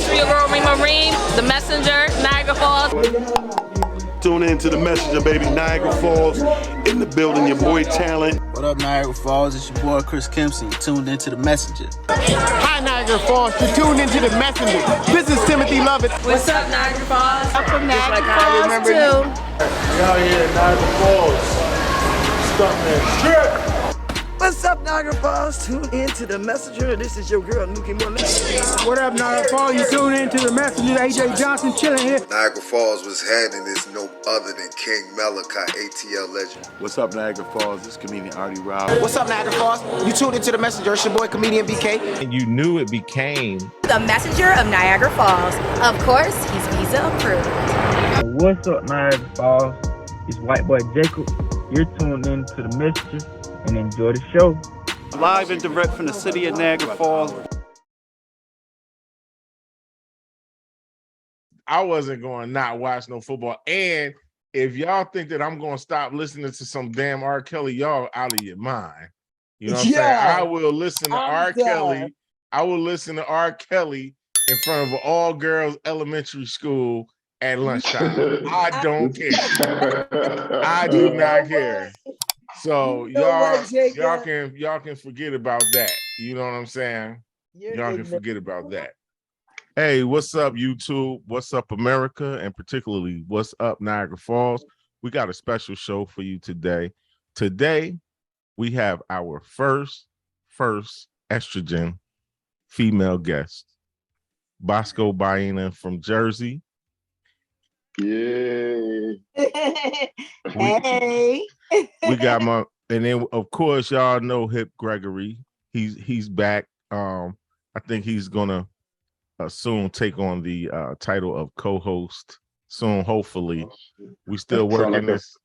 It's your girl Rima Reem, the messenger, Niagara Falls. Tune in to the messenger, baby. Niagara Falls in the building. Your boy Talent. What up, Niagara Falls? It's your boy Chris Kempson. You tuned into the messenger. Hi, Niagara Falls. You're tuned into the messenger. This is Timothy Lovett. What's up, Niagara Falls? I'm from Niagara like Falls too. We out here in Niagara Falls. Stuntman Strip. What's up, Niagara Falls? Tune in to the messenger. This is your girl, Nuki Monet. What up, Niagara Falls? You tuned into the messenger. AJ Johnson chilling here. Niagara Falls was handing this no other than King Malachi, ATL legend. What's up, Niagara Falls? This is comedian Artie Rob. What's up, Niagara Falls? You tuned into the messenger. It's your boy, comedian BK. And you knew it became the messenger of Niagara Falls. Of course, he's visa approved. What's up, Niagara Falls? It's white boy Jacob. You're tuned in to the messenger and enjoy the show. Live and direct from the city of Niagara Falls. I wasn't going to not watch no football. And if y'all think that I'm going to stop listening to some damn R. Kelly, y'all out of your mind. You know what I'm saying? I will listen to R. Kelly. I will listen to R. Kelly in front of an all-girls elementary school at lunchtime. I don't care. I do not care. So y'all can forget about that. You know what I'm saying? Y'all can forget about that. Hey, what's up, YouTube? What's up, America? And particularly, what's up, Niagara Falls? We got a special show for you today. Today, we have our first estrogen female guest, Bosco Baena from Jersey. Yeah. Hey. We got and then of course y'all know Hip Gregory. He's back. I think he's gonna soon take on the title of co-host soon. Hopefully, we still working this.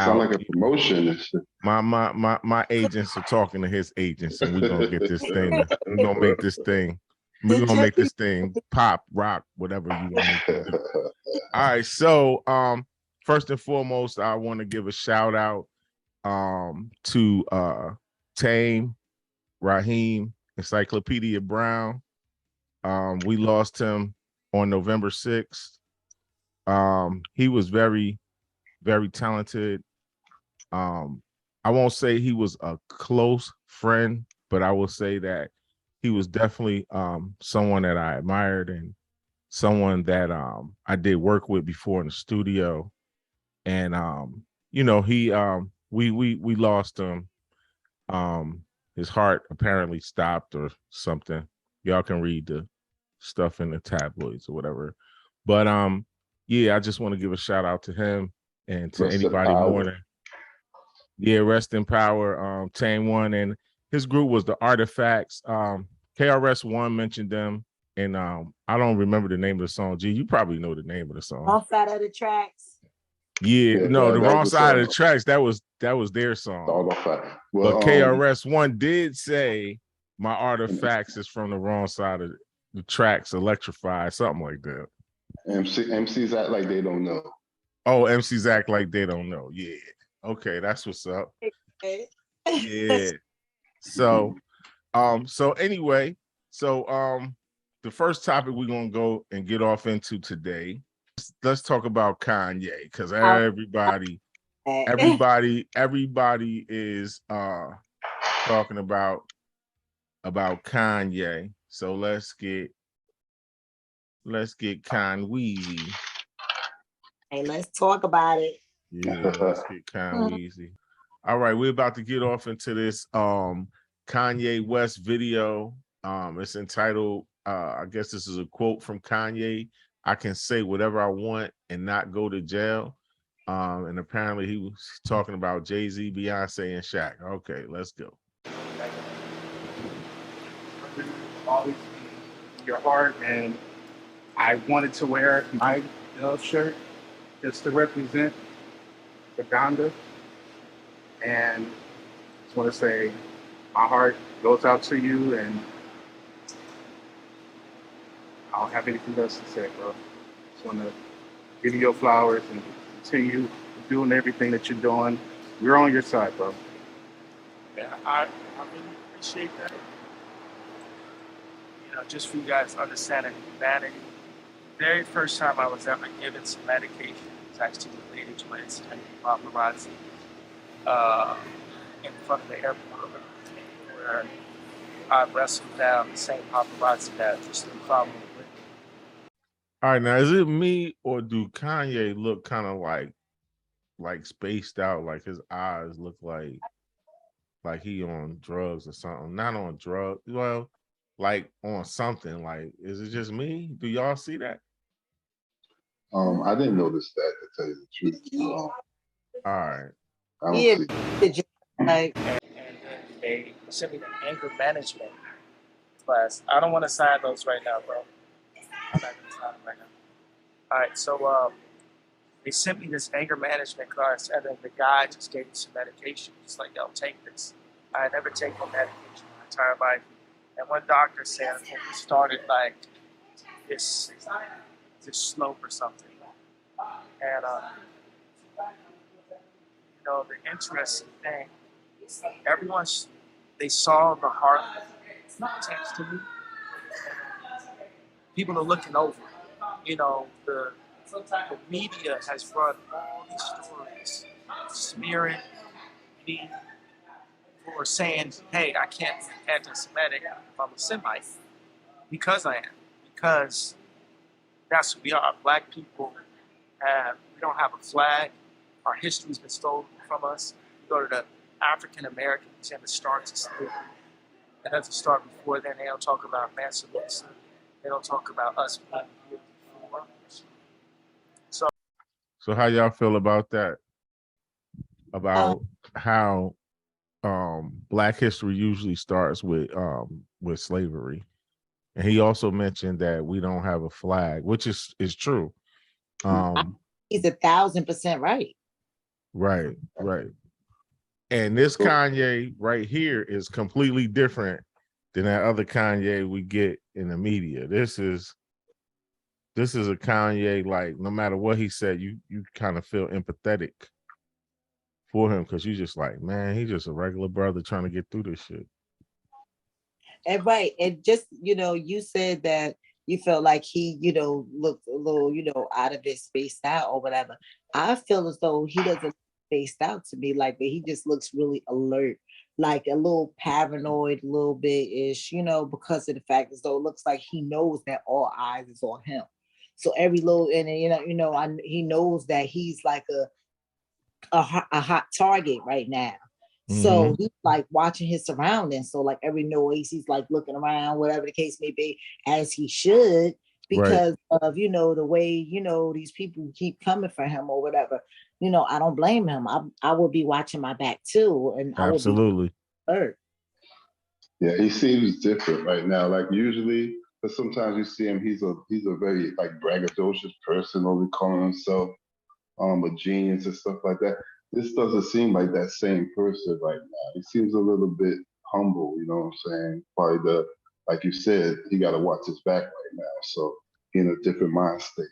Sound like a promotion. My agents are talking to his agents, and we're gonna get this thing. We're gonna make this thing. We're gonna make this thing pop, rock, whatever you want to do. All right, so first and foremost, I want to give a shout out to Tame, Raheem, Encyclopedia Brown. We lost him on November 6th. He was very, very talented. I won't say he was a close friend, but I will say that he was definitely someone that I admired and someone that I did work with before in the studio. And you know, we lost him. His heart apparently stopped or something. Y'all can read the stuff in the tabloids or whatever. But yeah, I just want to give a shout out to him and to anybody more than rest in power. Tame One and his group was the Artifacts. KRS-One mentioned them, and I don't remember the name of the song. G, you probably know the name of the song. Wrong Side of the Tracks. Yeah, no, the Wrong Side of the Tracks. That was their song. But KRS-One did say my Artifacts is from the Wrong Side of the Tracks, Electrified, something like that. MCs act like they don't know. Oh, MCs act like they don't know. Yeah. Okay, that's what's up. Yeah. So anyway, the first topic we're gonna go and get off into today. Let's talk about Kanye, because everybody is talking about Kanye. So let's get Kanye. Hey, let's talk about it. Yeah, let's get Kanye. All right, we're about to get off into this KanyeWest video. It's entitled, I guess this is a quote from Kanye. I can say whatever I want and not go to jail. And apparently he was talking about Jay-Z, Beyonce, and Shaq. Okay, let's go. Always in your heart, and I wanted to wear my Dove shirt just to represent Uganda. And I just want to say my heart goes out to you, and I don't have anything else to say, bro. Just want to give you your flowers and continue doing everything that you're doing. We're on your side, bro. Yeah, I really appreciate that. You just for you guys understanding humanity. The very first time I was ever given some medication was actually related to an incident with paparazzi in front of the airport, where I wrestled down the same paparazzi that just following with me. All right, now is it me or do Kanye look kind of like spaced out, like his eyes look like he on drugs or something? Not on drugs, well, like on something. Like, is it just me? Do y'all see that? I didn't notice that, to tell you the truth. All right. I don't see. And then they sent me an anger management class. I don't want to sign those right now, bro. I'm not going to sign them right now. All right, so they sent me this anger management class, and then the guy just gave me some medication. He's like, yo, take this. I had never taken medication my entire life. And one doctor said when we started like this slope or something. And the interesting thing, they saw the heart text to me. People are looking over. The media has run all these stories smearing me for saying, hey, I can't be anti-Semitic if I'm a Semite, because I am. Because that's who we are. Black people we don't have a flag. Our history's been stolen from us. You go to the African American Museum, it starts as slavery. It doesn't start before then. They don't talk about emancipation. They don't talk about us being here before. So how y'all feel about that? About how Black history usually starts with slavery. And he also mentioned that we don't have a flag, which is true. He's 1,000% right. Right. And this Kanye right here is completely different than that other Kanye we get in the media. This is a Kanye, like, no matter what he said, you kind of feel empathetic for him, because you just like, man, he's just a regular brother trying to get through this shit. And right, and just, you said that you felt like he, looked a little, out of his spaced out or whatever. I feel as though he doesn't look spaced out to me, like, but he just looks really alert, like a little paranoid, a little bit-ish, because of the fact as though it looks like he knows that all eyes is on him. So every little, and he knows that he's like a hot target right now. So he's like watching his surroundings. So like every noise, he's like looking around, whatever the case may be, as he should, because of, the way, these people keep coming for him or whatever. I don't blame him. I would be watching my back too. And absolutely. I would be hurt. Yeah, he seems different right now. Like usually, but sometimes you see him, he's a very like braggadocious person, only calling himself a genius and stuff like that. This doesn't seem like that same person right now. He seems a little bit humble, you know what I'm saying? Probably like you said, he got to watch his back right now. So he in a different mind state.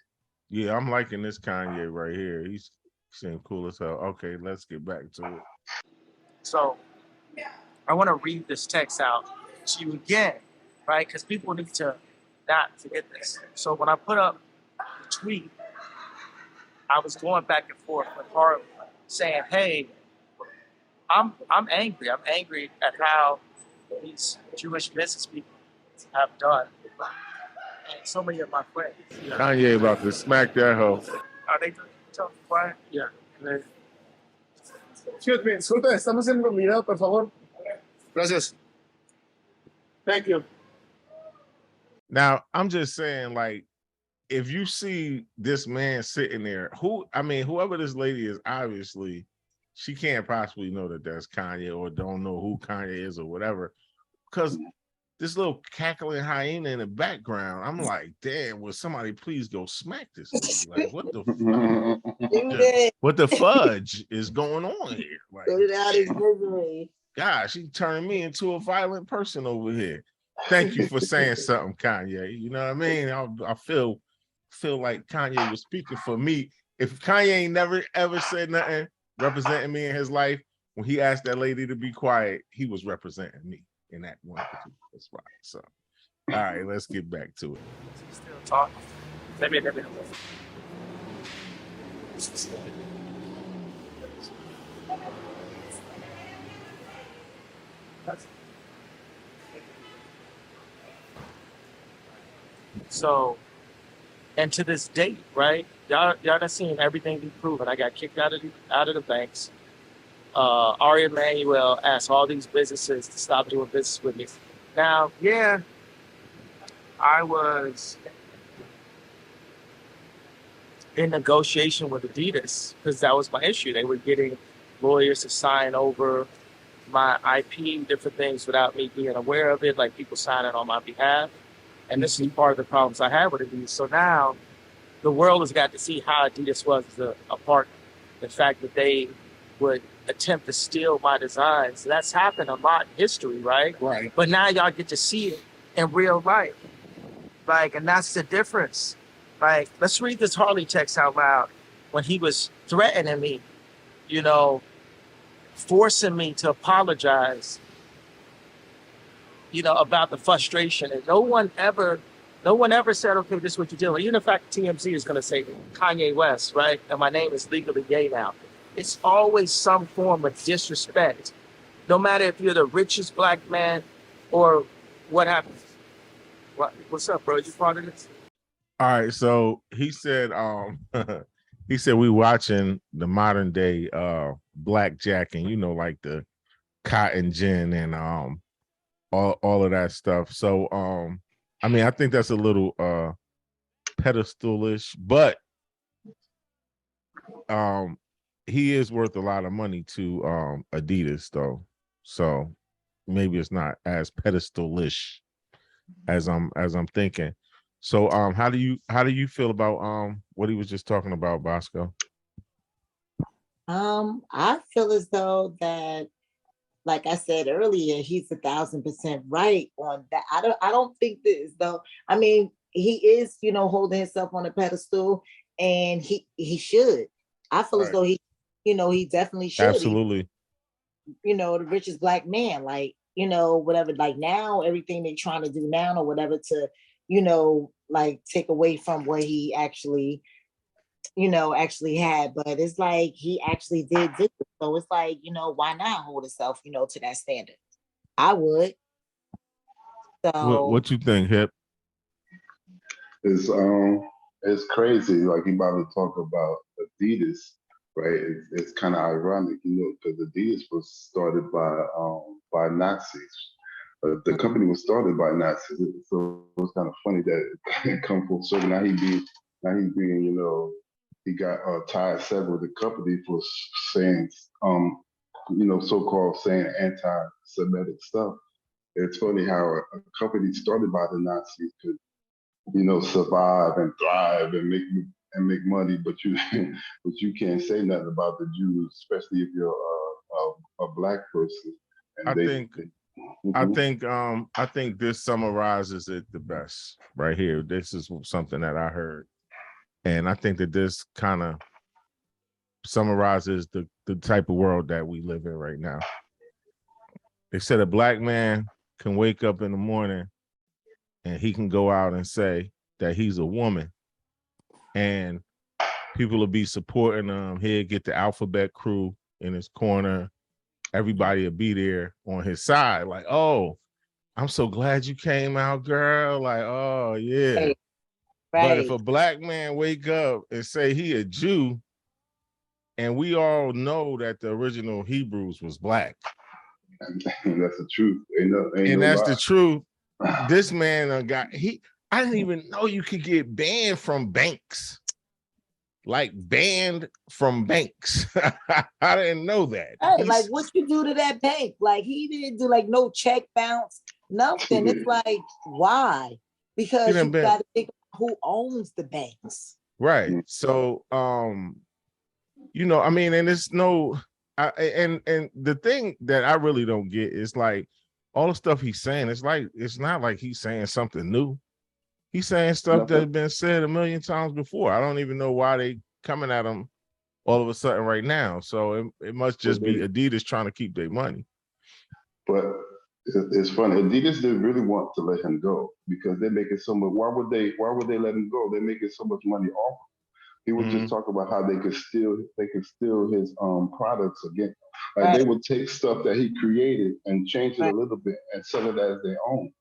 Yeah, I'm liking this Kanye right here. He's seems cool as hell. Okay, let's get back to it. So I want to read this text out to you again, right? Because people need to not forget this. So when I put up the tweet, I was going back and forth with Harley, saying, hey, I'm angry. I'm angry at how these Jewish business people have done. And so many of my friends. Kanye about to smack that hoe. Are they tough, quiet? Yeah. Excuse me, Sultan, estamos en un video, por favor. Gracias. Thank you. Now, I'm just saying, like, if you see this man sitting there, whoever this lady is, obviously, she can't possibly know that that's Kanye or don't know who Kanye is or whatever. Because this little cackling hyena in the background, I'm like, damn, will somebody please go smack this lady? Like, what the fudge is going on here? Like, get it out his misery. gosh, she turning me into a violent person over here. Thank you for saying something, Kanye. You know what I mean? I feel like Kanye was speaking for me. If Kanye ain't never ever said nothing representing me in his life, when he asked that lady to be quiet, he was representing me in that one particular spot. So All right, let's get back to it. Still talking. Let me. So, and to this date, right? Y'all done seen everything be proven. I got kicked out of the banks. Ari Emanuel asked all these businesses to stop doing business with me. Now, yeah, I was in negotiation with Adidas because that was my issue. They were getting lawyers to sign over my IP, different things without me being aware of it, like people signing on my behalf. And this is part of the problems I had with Adidas. So now the world has got to see how Adidas was as a partner. The fact that they would attempt to steal my designs. That's happened a lot in history, right? Right. But now y'all get to see it in real life. Like, and that's the difference. Like, let's read this Harley text out loud when he was threatening me, you know, forcing me to apologize, you know, about the frustration. And no one ever said, okay, this is what you're doing. Even in fact, TMZ is going to say KanyeWest, right? And my name is legally gay now. It's always some form of disrespect, no matter if you're the richest black man or what happens. What's up, bro? You part of this? All right, so he said, he said we watching the modern day blackjacking, you know, like the cotton gin and all of that stuff. So I mean, I think that's a little pedestalish, but he is worth a lot of money to Adidas though. So maybe it's not as pedestalish as I'm thinking. So how do you feel about what he was just talking about, Bosco? I feel as though that, like I said earlier, he's 1,000% right on that. I don't think this though. I mean, he is, you know, holding himself on a pedestal, and he should. I feel as though he, you know, he definitely should. Absolutely. You know, the richest black man, like, you know, whatever, like now, everything they're trying to do now or whatever to, you know, like take away from what he actually, you know, actually had. But it's like he actually did it. So it's like, you know, why not hold himself, you know, to that standard? I would. So What you think, Hip? It's crazy. Like he about to talk about Adidas, right? It's kind of ironic, you know, because Adidas was started by Nazis. The company was started by Nazis, so it was kind of funny that it come full circle. Now he's being, you know, he got tied severed with the company for saying, you know, so-called saying anti-Semitic stuff. It's funny how a company started by the Nazis could, you know, survive and thrive and make money, but you can't say nothing about the Jews, especially if you're a black person. And I think this summarizes it the best right here. This is something that I heard, and I think that this kind of summarizes the type of world that we live in right now. They said a black man can wake up in the morning and he can go out and say that he's a woman, and people will be supporting him. He'll get the alphabet crew in his corner. Everybody will be there on his side, like, oh, I'm so glad you came out, girl. Like, oh yeah. Right. But if a black man wake up and say he a Jew, and we all know that the original Hebrews was black, and that's the truth. And that's the truth. This man I didn't even know you could get banned from banks. Like banned from banks. I didn't know that. Hey, like what you do to that bank? Like he didn't do like no check bounce, nothing. It's like, why? Because you got to think who owns the banks. Right. So you know, I mean, and it's no and the thing that I really don't get is like all the stuff he's saying, it's not like he's saying something new. He's saying stuff that's been said a million times before. I don't even know why they coming at him all of a sudden right now. So it must just be Adidas trying to keep their money. But It's funny. Adidas didn't really want to let him go because they're making so much. Why would they let him go? They're making so much money off. He would just talk about how they could steal his products again. Like they would take stuff that he created and change it a little bit and sell it as their own.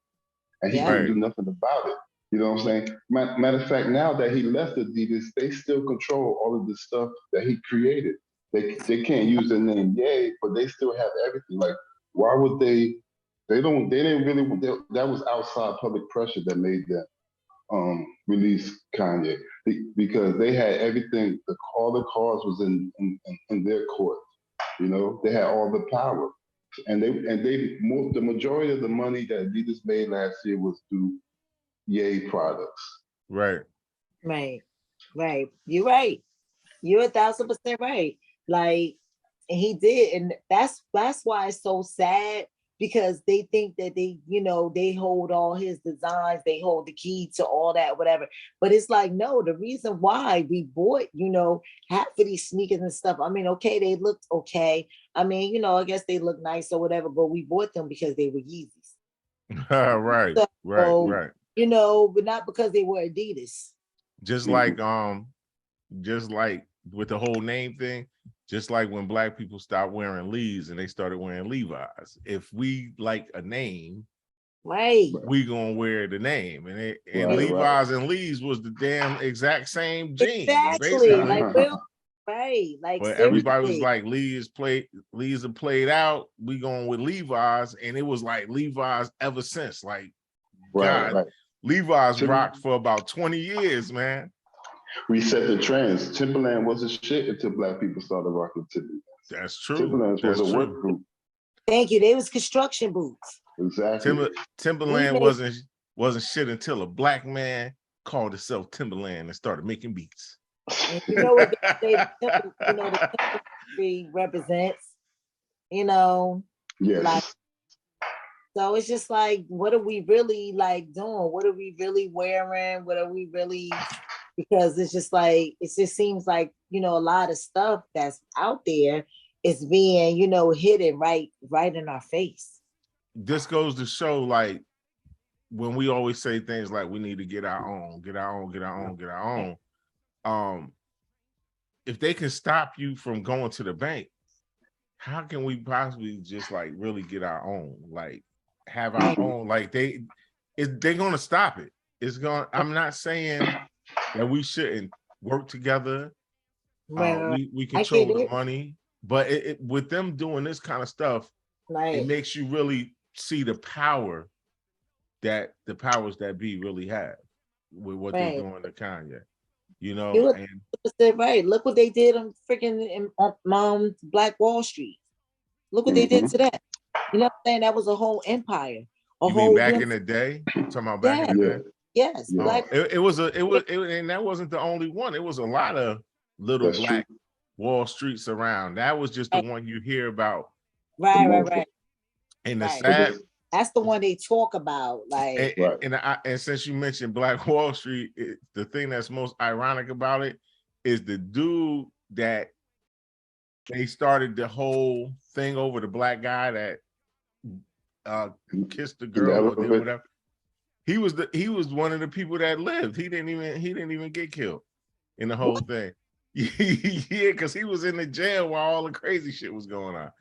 And he couldn't do nothing about it. You know what I'm saying? Matter of fact, now that he left Adidas, they still control all of the stuff that he created. They can't use the name Ye, but they still have everything. Like, why would they? They didn't really. That was outside public pressure that made them release Kanye because they had everything. All the cause was in their court. You know, they had all the power, and the majority of the money that Adidas made last year was through Ye products. Right. You're right. You're 1,000% right. Like he did, and that's why it's so sad because they think that they hold all his designs, they hold the key to all that, whatever. But it's like, no, the reason why we bought, half of these sneakers and stuff. I mean, okay, they looked okay. I mean, I guess they look nice or whatever, but we bought them because they were Yeezys. right. But not because they were Adidas. Just like with the whole name thing, just like when black people stopped wearing Lees and they started wearing Levi's. If we like a name, we gonna wear the name. And Levi's and Lees was the damn exact same jeans. Exactly. Basically. Like but everybody was like, Lees are played out. We going with Levi's, and it was like Levi's ever since. Like, Levi's rocked for about 20 years, man. We set the trends. Timberland wasn't shit until black people started rocking Timberland. That's true. Timberland was a work group. Thank you. They was construction boots. Exactly. Timberland wasn't shit until a black man called himself Timberland and started making beats. And you know what the Timberland represents? Yes. Like, so it's just like, what are we really like doing? What are we really wearing? What are we really? Because it's just like, it just seems like, a lot of stuff that's out there is being, hidden right in our face. This goes to show, like, when we always say things like we need to get our own. If they can stop you from going to the bank, how can we possibly just like really get our own? Like have our own, like they're gonna stop it. I'm not saying that we shouldn't work together. We control the money, but with them doing this kind of stuff, it makes you really see the power that the powers that be really have with what they're doing to Kanye. Right. Look what they did on freaking Black Wall Street. Look what they did to that. You know what I'm saying? That was a whole empire. Back in the day? You're talking about back in the day? Yes. It was, and that wasn't the only one. It was a lot of little Black Wall Streets around. That was just the one you hear about. Right. And the sad. That's the one they talk about. Like, and since you mentioned Black Wall Street, the thing that's most ironic about it is the dude that they started the whole thing over, the black guy that kissed the girl or did whatever. He was one of the people that lived. He didn't even get killed in the whole thing. Yeah, because he was in the jail while all the crazy shit was going on.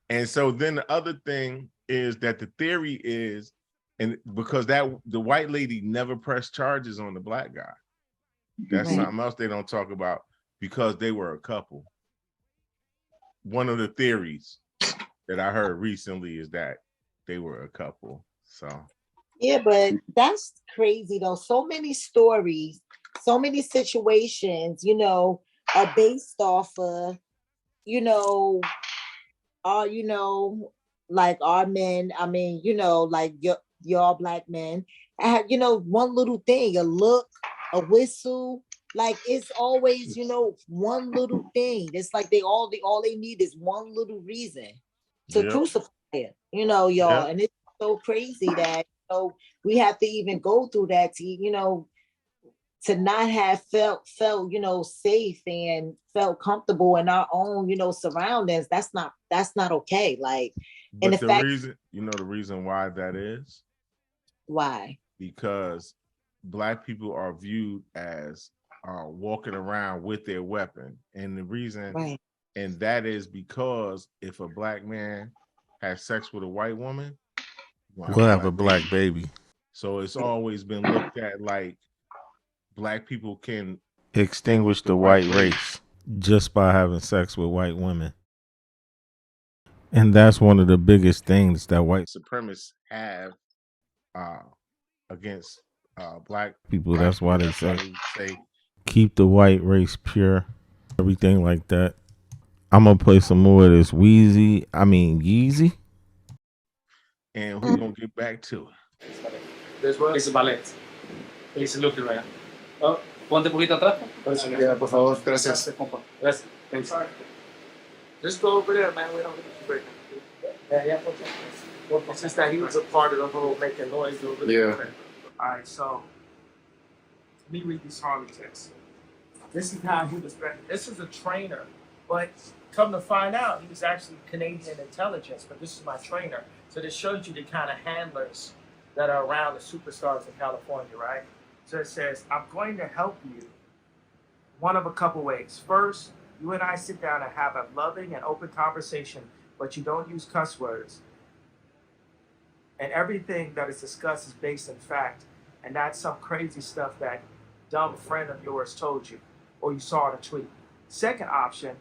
And so then the other thing is that the theory is, and because the white lady never pressed charges on the black guy. That's something else they don't talk about, because they were a couple. One of the theories that I heard recently is that they were a couple. So yeah, but that's crazy though. So many stories, so many situations, are based off of, like our men. I mean, like your black men. One little thing, a look, a whistle. Like it's always, one little thing. It's like all they need is one little reason to crucify it, y'all. And it's so crazy that we have to even go through that to not have felt safe and felt comfortable in our own surroundings. That's not okay. Like And But the the fact, reason, the reason why that is why? because black people are viewed as walking around with their weapon, and the reason, Right. and that is because if a black man has sex with a white woman, we'll have a black baby. So it's always been looked at like black people can extinguish the white race just by having sex with white women. And that's one of the biggest things that white supremacists have against black people. That's why they say keep the white race pure, everything like that. I'm gonna play some more of this Yeezy, and we're gonna get back to it. Es ballet. It's looking right. Oh, ponte un poquito atrás. Ya, por favor, gracias. Gracias. Thanks. Just go over there, man. We don't need to break. Yeah. Since that he was a part of the whole making noise over there. Yeah. All right, so let me read these Harley texts. This is how he was. This is a trainer, but come to find out, he was actually Canadian intelligence. But this is my trainer. So this shows you the kind of handlers that are around the superstars in California, right? So it says, I'm going to help you one of a couple ways. First, you and I sit down and have a loving and open conversation, but you don't use cuss words. And everything that is discussed is based in fact, and that's some crazy stuff that dumb friend of yours told you, or you saw in a tweet. Second option,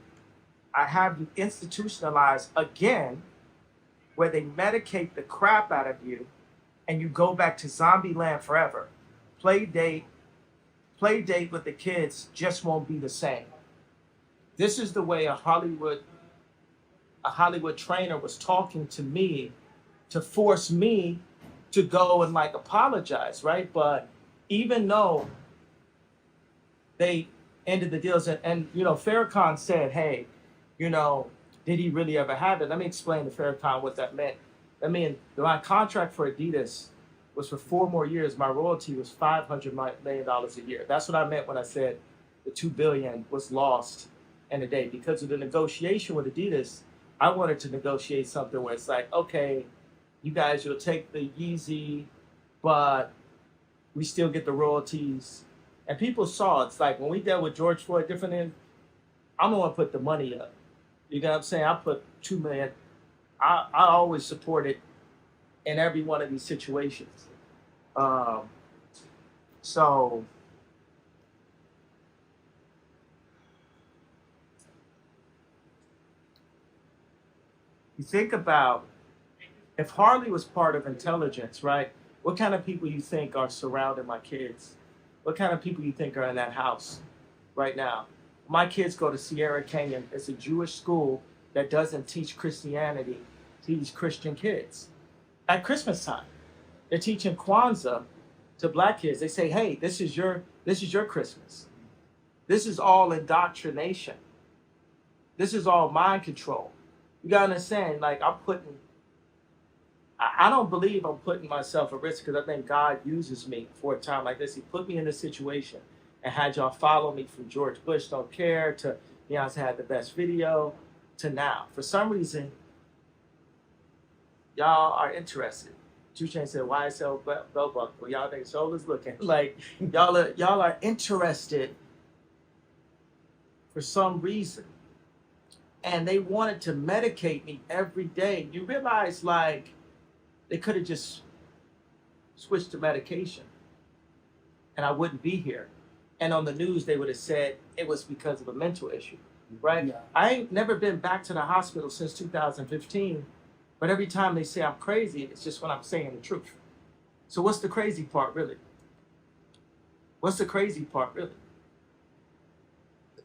I have you institutionalized again, where they medicate the crap out of you, and you go back to zombie land forever. Play date with the kids just won't be the same. This is the way a Hollywood trainer was talking to me to force me to go and like apologize, right? But even though they ended the deals and Farrakhan said, hey, did he really ever have it? Let me explain to Farrakhan what that meant. I mean, my contract for Adidas was for 4 more years. My royalty was $500 million a year. That's what I meant when I said the $2 billion was lost in a day. Because of the negotiation with Adidas, I wanted to negotiate something where it's like, okay, you guys, you'll take the Yeezy, but we still get the royalties. And people saw it's like when we dealt with George Floyd, I'm the one to put the money up. You know what I'm saying? I put $2 million. I always support it in every one of these situations. So you think about if Harley was part of intelligence, right? What kind of people you think are surrounding my kids? What kind of people you think are in that house right now? My kids go to Sierra Canyon. It's a Jewish school that doesn't teach Christianity, teach Christian kids. At Christmas time, they're teaching Kwanzaa to black kids. They say, hey, this is your Christmas. This is all indoctrination. This is all mind control. You gotta understand, like I don't believe I'm putting myself at risk because I think God uses me for a time like this. He put me in this situation and had y'all follow me from George Bush Don't Care to Beyonce Had the Best Video to now. For some reason, y'all are interested. 2 Chainz said, YSL belt buckle. Y'all think Soul is looking. Like, y'all are interested for some reason. And they wanted to medicate me every day. You realize, like, they could have just switched to medication and I wouldn't be here. And on the news, they would have said it was because of a mental issue, right? Yeah. I ain't never been back to the hospital since 2015, but every time they say I'm crazy, it's just when I'm saying the truth. So what's the crazy part, really? What's the crazy part, really?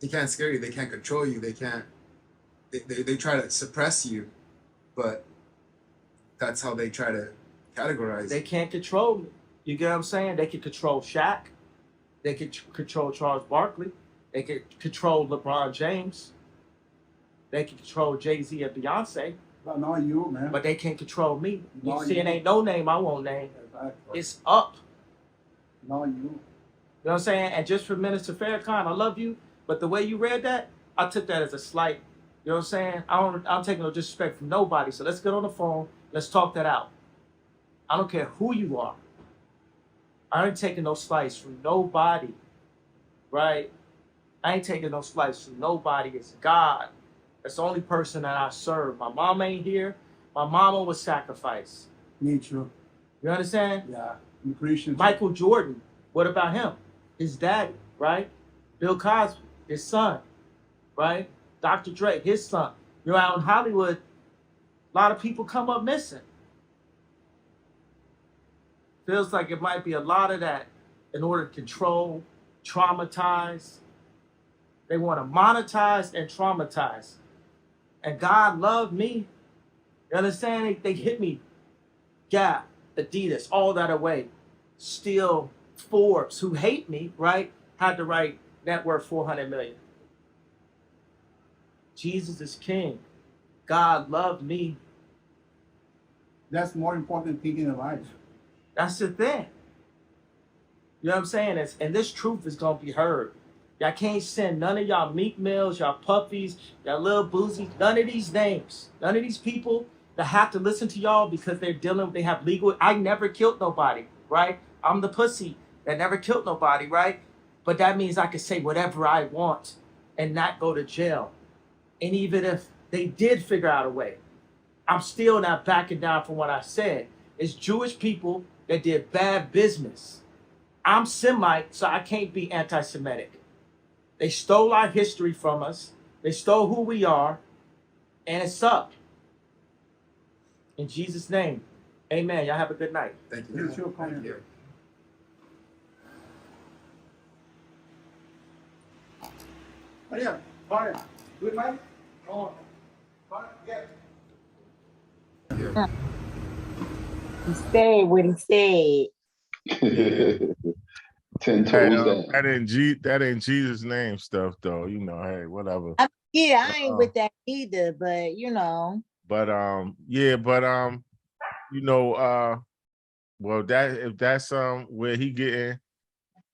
They can't scare you. They can't control you. They can't. They try to suppress you, but that's how they try to categorize. They can't control me. You get what I'm saying? They can control Shaq. They can control Charles Barkley. They can control LeBron James. They can control Jay-Z and Beyonce. But not you, man. But they can't control me. Not You see, you. it ain't no name I won't name. Exactly. It's up. Not you. You know what I'm saying? And just for Minister Farrakhan, I love you, but the way you read that, I took that as a slight You know what I'm saying? I'm taking no disrespect from nobody. So let's get on the phone. Let's talk that out. I don't care who you are. I ain't taking no slice from nobody, right? I ain't taking no slice from nobody. It's God. That's the only person that I serve. My mom ain't here. My mama was sacrificed. Me too. You understand? Yeah. I'm Christian. Michael Jordan, what about him? His daddy, right? Bill Cosby, his son, right? Dr. Dre, his son. You know, out in Hollywood, a lot of people come up missing. Feels like it might be a lot of that in order to control, traumatize. They want to monetize and traumatize. And God loved me. You understand? They hit me. Gap, Adidas, all that away. Still, Forbes, who hate me, right, had to write net worth 400 million. Jesus is king. God loved me. That's more important thing in life. That's the thing. You know what I'm saying? And this truth is going to be heard. Y'all can't send none of y'all Meek Mills, y'all Puppies, y'all Lil Boozy, none of these names, none of these people that have to listen to y'all because they have legal. I never killed nobody, right? I'm the pussy that never killed nobody, right? But that means I can say whatever I want and not go to jail. And even if they did figure out a way, I'm still not backing down from what I said. It's Jewish people that did bad business. I'm Semite, so I can't be anti-Semitic. They stole our history from us. They stole who we are, and it's up. In Jesus' name, amen. Y'all have a good night. Thank you. You too. Thank you. Maria, fire. Good night. Oh, fire. Yeah. He said what he said. 10 toes down. That ain't Jesus' name stuff though. You know, hey, whatever. Yeah, I ain't with that either, but you know. But you know, well, that if that's where he getting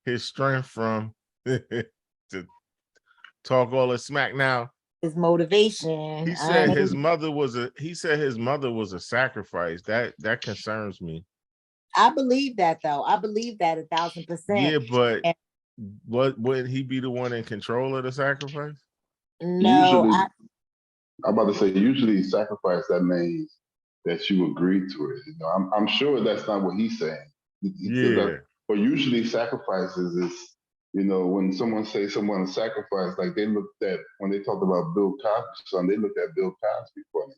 his strength from to talk all the smack now. His motivation. He said his mother was a sacrifice. That concerns me. I believe that though. I believe that 1,000%. Yeah, but wouldn't he be the one in control of the sacrifice? No, usually, I'm about to say usually sacrifice, that means that you agree to it. You know, I'm sure that's not what he's saying. He says that, but usually sacrifices is, you know, when someone says someone sacrificed, like they looked at, when they talked about Bill Cosby's son, they looked at Bill Cosby for him.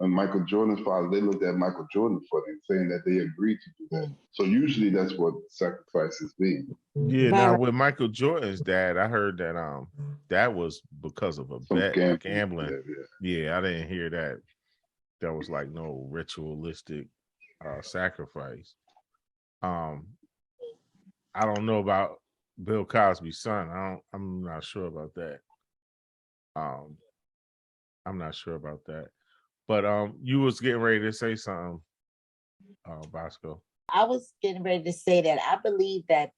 And Michael Jordan's father, they looked at Michael Jordan for him, saying that they agreed to do that. So usually that's what sacrifices mean. Yeah, now with Michael Jordan's dad, I heard that that was because of a bet, gambling. Yeah, I didn't hear that. That was like no ritualistic sacrifice. I don't know about Bill Cosby's son. I'm not sure about that. I'm not sure about that. But you was getting ready to say something, Bosco. I was getting ready to say that I believe that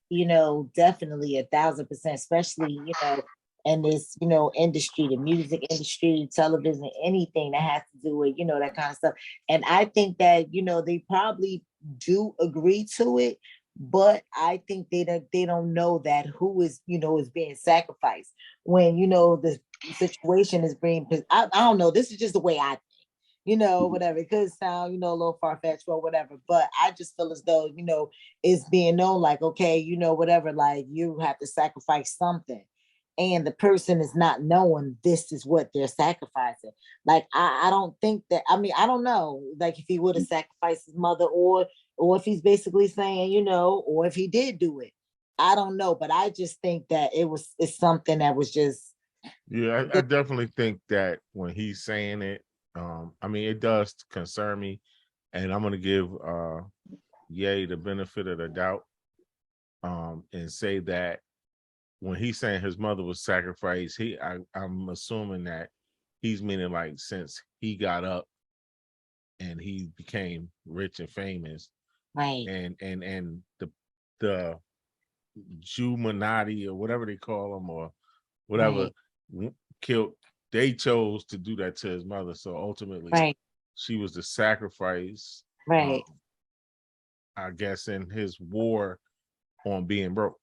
you know, definitely 1,000%, especially, you know, in this, you know, industry, the music industry, television, anything that has to do with, you know, that kind of stuff. And I think that, you know, they probably do agree to it, but I think they don't know that who is, you know, is being sacrificed when, you know, the situation is being, I don't know, this is just the way I think. You know, whatever. It could sound, you know, a little far-fetched or whatever, but I just feel as though, you know, it's being known like, okay, you know, whatever, like you have to sacrifice something. And the person is not knowing this is what they're sacrificing. Like, I don't think that, I mean, I don't know, like if he would have sacrificed his mother or if he's basically saying, you know, or if he did do it. I don't know, but I just think that it's something that was just. Yeah, I definitely think that when he's saying it, I mean, it does concern me, and I'm gonna give Ye the benefit of the doubt, and say that when he's saying his mother was sacrificed, I'm assuming that he's meaning like since he got up and he became rich and famous, right? And the Jumanati or whatever they call them or whatever killed they chose to do that to his mother. So ultimately, Right. she was the sacrifice, Right. I guess, in his war on being broke.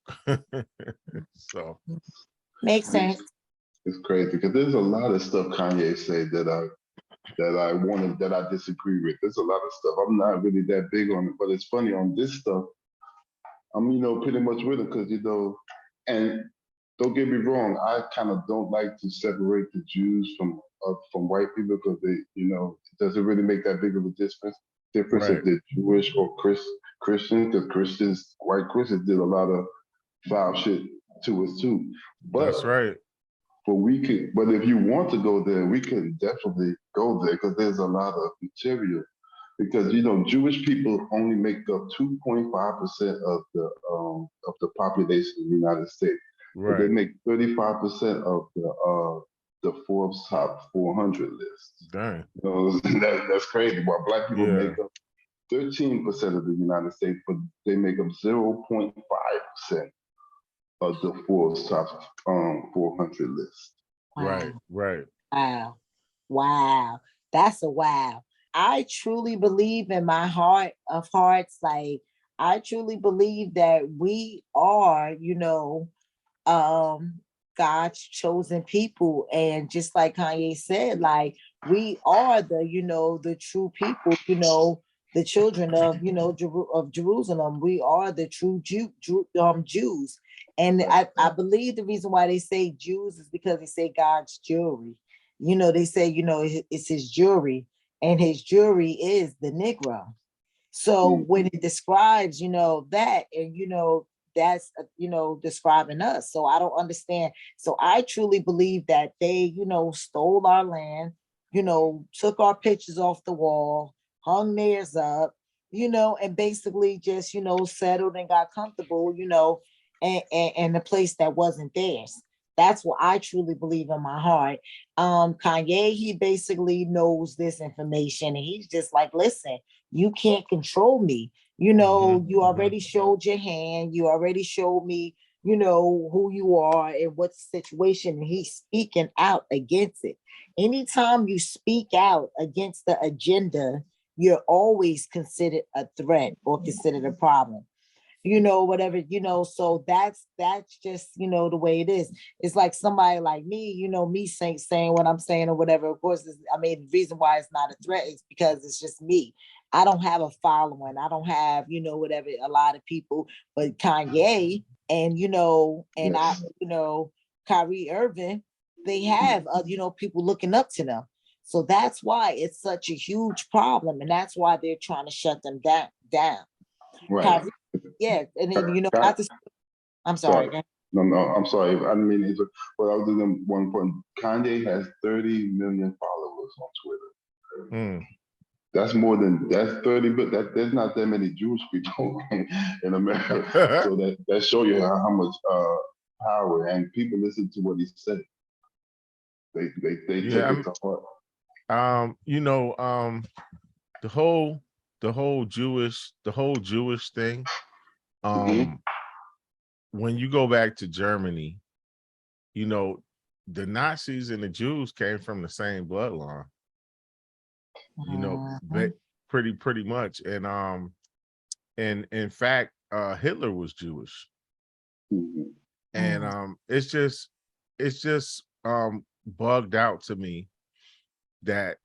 So Makes sense. It's crazy because there's a lot of stuff Kanye say that I disagree with. There's a lot of stuff. I'm not really that big on it, but it's funny on this stuff. I'm, pretty much with him because, and don't get me wrong, I kind of don't like to separate the Jews from white people because they, it doesn't really make that big of a difference Right. if they're Jewish or Christians, because white Christians did a lot of foul shit to us too. But that's right. But if you want to go there, we can definitely go there because there's a lot of material. Because Jewish people only make up 2.5% of the population of the United States. Right. But they make 35% of the Forbes top 400 list. Dang. That's crazy. While black people make up 13% of the United States, but they make up 0.5% of the Forbes top 400 list. Right. Right. Wow. That's a wow. I truly believe in my heart of hearts, like I truly believe that we are, God's chosen people. And just like Kanye said, like we are the true people, the children of, of Jerusalem. We are the true Jews. And I believe the reason why they say Jews is because they say God's jewelry. They say, it's his jewelry, and his jewelry is the Negro. So when it describes, that, and, that's, describing us. So I don't understand. So I truly believe that they, stole our land, took our pictures off the wall, hung theirs up, and basically just, settled and got comfortable, and a place that wasn't theirs. That's what I truly believe in my heart. Kanye, he basically knows this information, and he's just like, listen, you can't control me. You already showed your hand. You already showed me, who you are and what the situation. And he's speaking out against it. Anytime you speak out against the agenda, you're always considered a threat or considered a problem. Whatever, so that's just, the way it is. It's like somebody like me, me saying what I'm saying or whatever. Of course, the reason why it's not a threat is because it's just me. I don't have a following. I don't have, whatever, a lot of people, but Kanye and, and Kyrie Irving, they have, people looking up to them. So that's why it's such a huge problem. And that's why they're trying to shut them down. Right. Kyrie, yeah, and then I'm sorry. No, I'm sorry. I didn't mean to. But I was doing one point. Kanye has 30 million followers on Twitter. That's more than 30, but there's not that many Jewish people in America. So that show you how much power, and people listen to what he said. They take it to heart. The whole Jewish thing. When you go back to Germany, the Nazis and the Jews came from the same bloodline. Pretty much. And in fact, Hitler was Jewish. And it's just bugged out to me that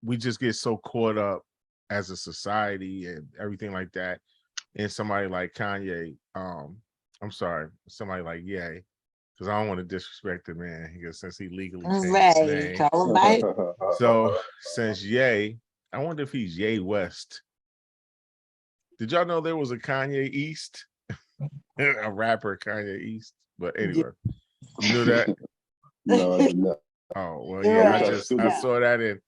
we just get so caught up as a society and everything like that. And somebody like Kanye, I'm sorry, somebody like Ye, because I don't want to disrespect the man, because since he legally changed his name. So since Ye, I wonder if he's Ye West. Did y'all know there was a Kanye East? A rapper, Kanye East? But anyway, you knew that? No, I did not. Oh, well, yeah, I saw that in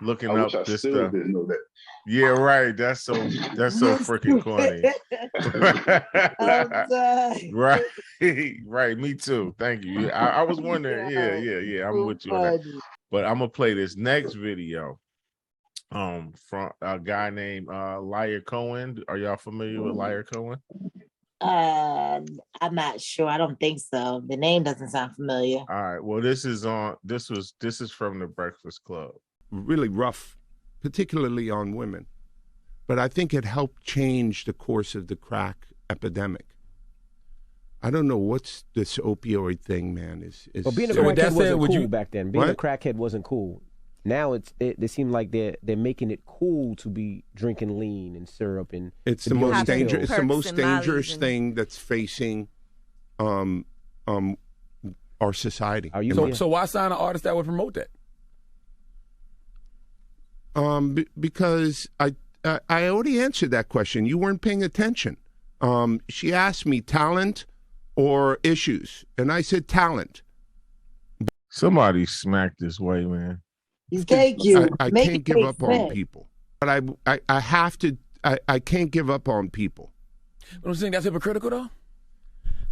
looking up this stuff. Didn't know that. Yeah, right. That's so freaking corny. Right. Me too. Thank you. I was wondering. Yeah. I'm with you on that. But I'm gonna play this next video from a guy named Liar Cohen. Are y'all familiar with Liar Cohen? I'm not sure. I don't think so. The name doesn't sound familiar. All right. Well, this is from the Breakfast Club. Really rough, particularly on women. But I think it helped change the course of the crack epidemic. I don't know what's this opioid thing, man. But being a crackhead wasn't cool back then. Being a crackhead wasn't cool. Now they seem like they're making it cool to be drinking lean and syrup and it's the most dangerous. It's the most dangerous thing that's facing our society. So why sign an artist that would promote that? Because I already answered that question. You weren't paying attention. She asked me talent or issues, and I said talent. Somebody smacked this way, man. Thank you. I can't give up on people, but I have to. I can't give up on people. But I'm saying that's hypocritical, though.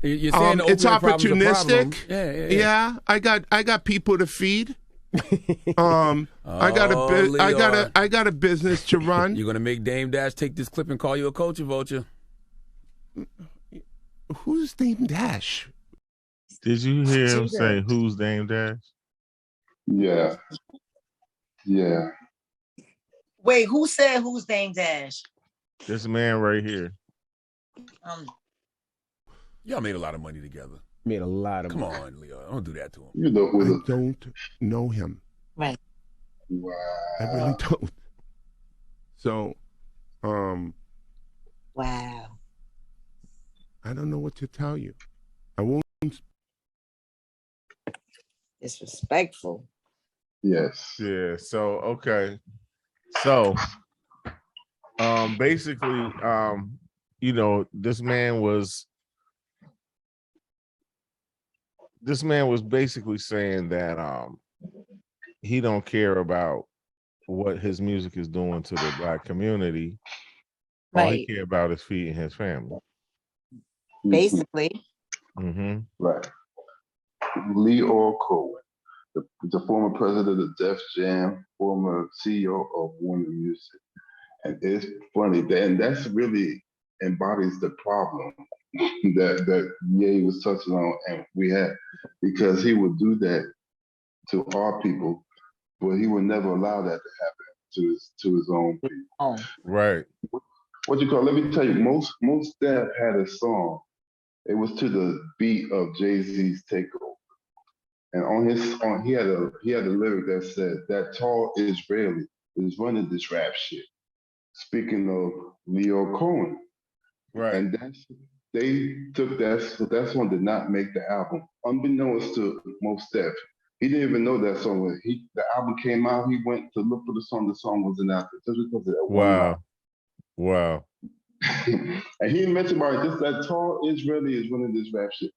You're saying it's opportunistic. Yeah. I got people to feed. I got a business to run. You're gonna make Dame Dash take this clip and call you a culture vulture. Who's Dame Dash? Did you hear him say who's Dame Dash? Yeah. Yeah. Wait, who said who's Dame Dash? This man right here. Y'all made a lot of money together. Made a lot of money. Come on, Leo. Don't do that to him. You know who I don't know him. Right. Wow. I really don't. So, wow. I don't know what to tell you. I won't. Disrespectful. Yes. Yeah. So okay. So, basically, you know, this man was basically saying that he don't care about what his music is doing to the Black community. All he care about is feeding his family. Basically. Mm-hmm. Right. Leo Cohen, the former president of Def Jam, former CEO of Warner Music. And it's funny, and that's really embodies the problem that Ye was touching on and we had, because he would do that to our people, but he would never allow that to happen to his own people. Right. What you call? Let me tell you, most Def had a song. It was to the beat of Jay-Z's Takeover, and he had a lyric that said that tall Israeli is running this rap shit. Speaking of Leo Cohen, right? And they took that. So that song did not make the album, unbeknownst to most Def. He didn't even know that song. When the album came out, he went to look for the song. The song wasn't out there just because of that one line. Wow. And he mentioned about just that tall Israeli is running this rap shit.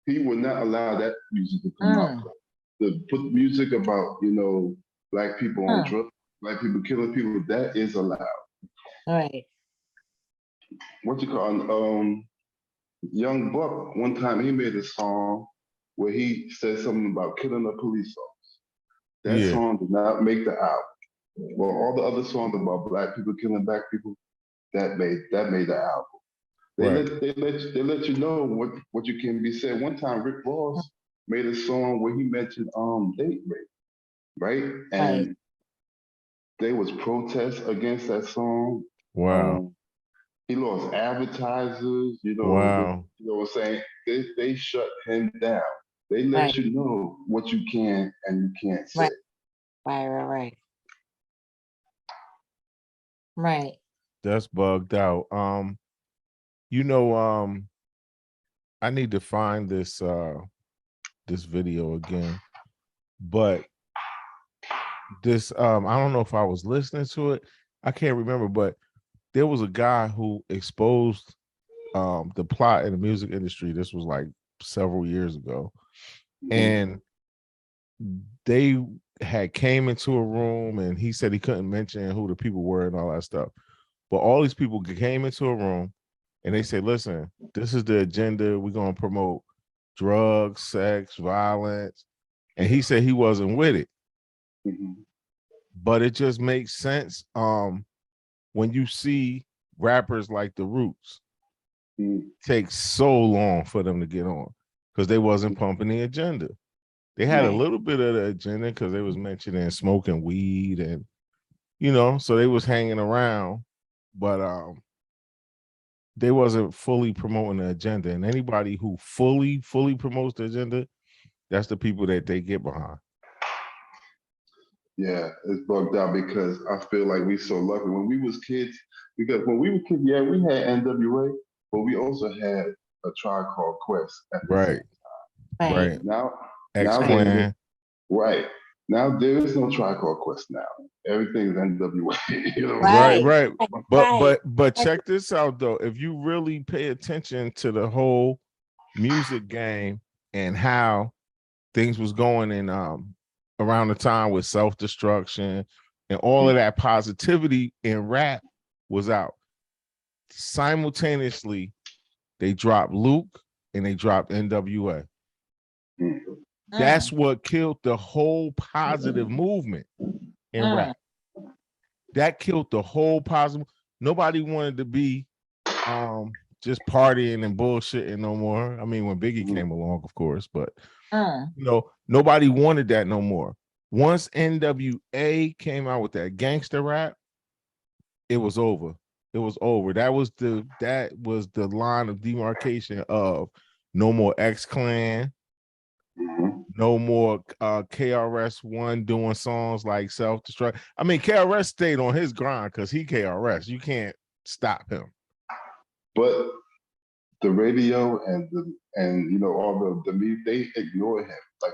He would not allow that music to come out. To put music about, Black people on drugs, Black people killing people, that is allowed. All right. What you call Young Buck, one time he made a song where he said something about killing a police officer. That song did not make the album. Well, all the other songs about Black people killing Black people, that made the album. They let you know what you can be said. One time Rick Ross made a song where he mentioned date rape, right? And there was protests against that song. Wow. He lost advertisers, Wow. You know what I'm saying? They shut him down. They let you know what you can and you can't say. Right. That's bugged out. I need to find this this video again, but this I don't know if I was listening to it. I can't remember, but there was a guy who exposed the plot in the music industry. This was like several years ago, and they had came into a room, and he said he couldn't mention who the people were and all that stuff. But all these people came into a room and they said, listen, this is the agenda. We're going to promote drugs, sex, violence. And he said he wasn't with it. But it just makes sense when you see rappers like The Roots take so long for them to get on because they wasn't pumping the agenda. They had a little bit of the agenda because they was mentioning smoking weed and, so they was hanging around, but they wasn't fully promoting the agenda. And anybody who fully promotes the agenda, that's the people that they get behind. Yeah, it's bugged out because I feel like we so lucky when we was kids. Because when we were kids, yeah, we had NWA, but we also had a Tribe Called Quest at the same time. Right. Now, X-Clan. Right. Now there is no Tribe Called Quest now. Everything is NWA. Right. But check this out though. If you really pay attention to the whole music game and how things was going in around the time with self-destruction and all of that positivity in rap was out. Simultaneously, they dropped Luke and they dropped NWA. That's what killed the whole positive movement in rap. That killed the whole positive. Nobody wanted to be just partying and bullshitting no more. I mean, when Biggie came along, of course, but nobody wanted that no more. Once NWA came out with that gangster rap, it was over. It was over. That was the line of demarcation of no more X-Clan, no more KRS-One doing songs like Self-Destruct. I mean, KRS stayed on his grind because he KRS. You can't stop him. But the radio and all the media, they ignore him like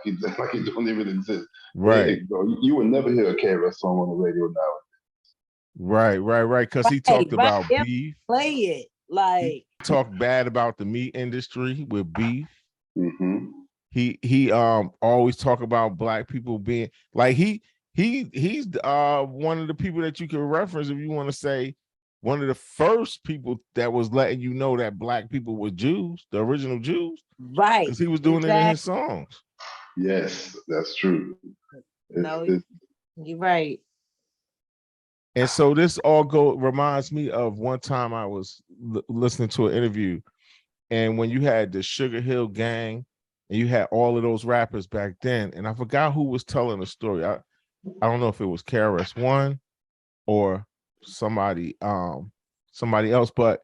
he don't even exist. Right. You would never hear a KRS song on the radio now. Right. Because he talked about beef. Play it like Talked bad about the meat industry with beef. He always talk about black people being like he's one of the people that you can reference if you want to say one of the first people that was letting you know that black people were Jews, the original Jews. Right. Because he was doing it in his songs. Yes, that's true. You're right. And so this all reminds me of one time I was listening to an interview, and when you had the Sugar Hill Gang, and you had all of those rappers back then, and I forgot who was telling the story. I don't know if it was KRS-One or somebody else, but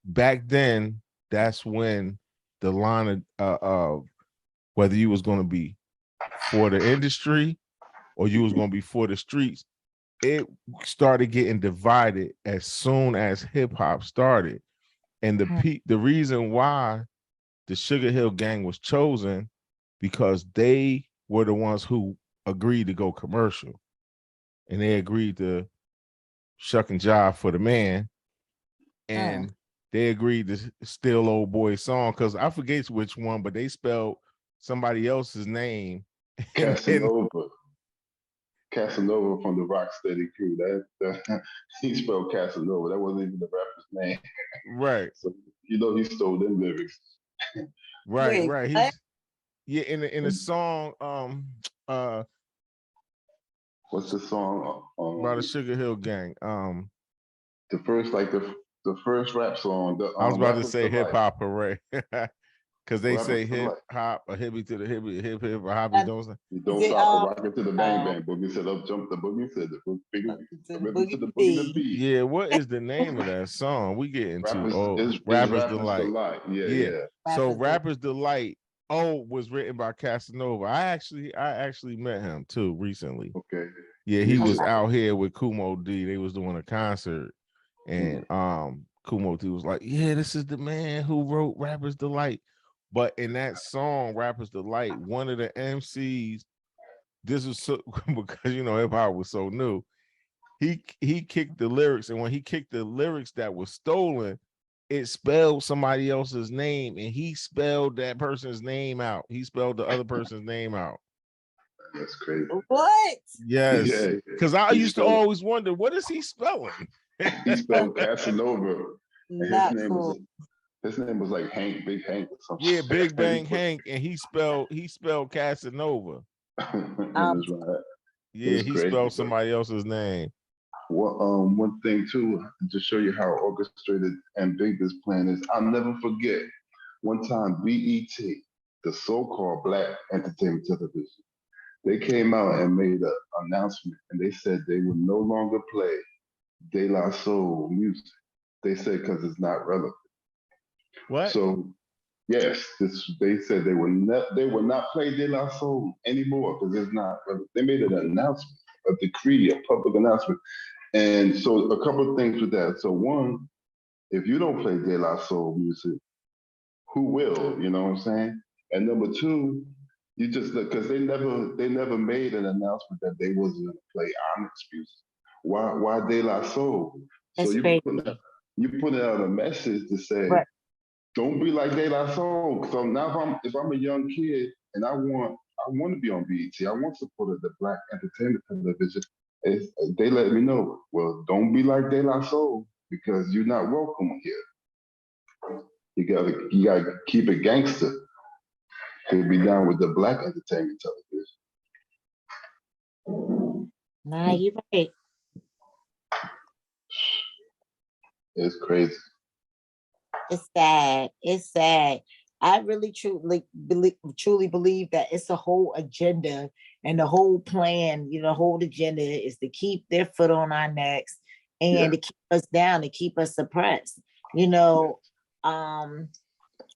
back then, that's when the line of whether you was going to be for the industry or you was going to be for the streets, it started getting divided as soon as hip hop started. And the reason why the Sugar Hill Gang was chosen because they were the ones who agreed to go commercial, and they agreed to shuck and jive for the man, and they agreed to steal Old Boy's song because I forget which one, but they spelled somebody else's name. Casanova from the Rocksteady crew. That he spelled Casanova. That wasn't even the rapper's name. Right. So he stole them lyrics. Right. He's in the song. What's the song about the Sugar Hill Gang? The first the first rap song. I was about to say Hip Hop Hooray. Because they say hip hop, a hippie to the hippie, hip hip, a hoppy don't stop. Don't stop, rock it to the bang bang boogie. Said up jump the boogie, said the boogie to the boogie. Yeah, what is the name of that song? We getting too old. Rapper's Delight. Yeah. So Rapper's Delight. Was written by Casanova. I actually met him too recently. Okay. Yeah, he was out here with Kumo D. They was doing a concert, and Kumo D was like, "Yeah, this is the man who wrote Rapper's Delight." But in that song, Rapper's Delight, one of the MCs, this was so, because hip hop was so new. He kicked the lyrics, and when he kicked the lyrics that was stolen, it spelled somebody else's name, and he spelled that person's name out. He spelled the other person's name out. That's crazy. What? Yes, because I used to always wonder, what is he spelling? He spelled Casanova. Not his name cool. His name was like Hank, Big Hank or something. Yeah, Big Bang Hank, and he spelled Casanova. That's right. Yeah, he spelled somebody else's name. One thing too, to show you how orchestrated and big this plan is, I'll never forget one time BET, the so-called Black Entertainment Television, they came out and made an announcement, and they said they would no longer play De La Soul music. They said because it's not relevant. What? So yes, they said they would not play De La Soul anymore because it's not relevant. They made an announcement, a decree, a public announcement. And so a couple of things with that. So one, if you don't play De La Soul music, who will? You know what I'm saying? And number two, you just look, because they never made an announcement that they wasn't going to play Onyx music. Why De La Soul? That's So you crazy. put out a message to say, Right. don't be like De La Soul. So now if I'm a young kid and I want to be on BET, I want to support the Black Entertainment Television. They let me know, well, don't be like De La Soul because you're not welcome here. You gotta keep it gangster to be down with the Black Entertainment Television. Nah, you're right. It's crazy. It's sad. It's sad. I really truly believe that it's a whole agenda, and the whole plan, the whole agenda is to keep their foot on our necks and to keep us down, to keep us suppressed.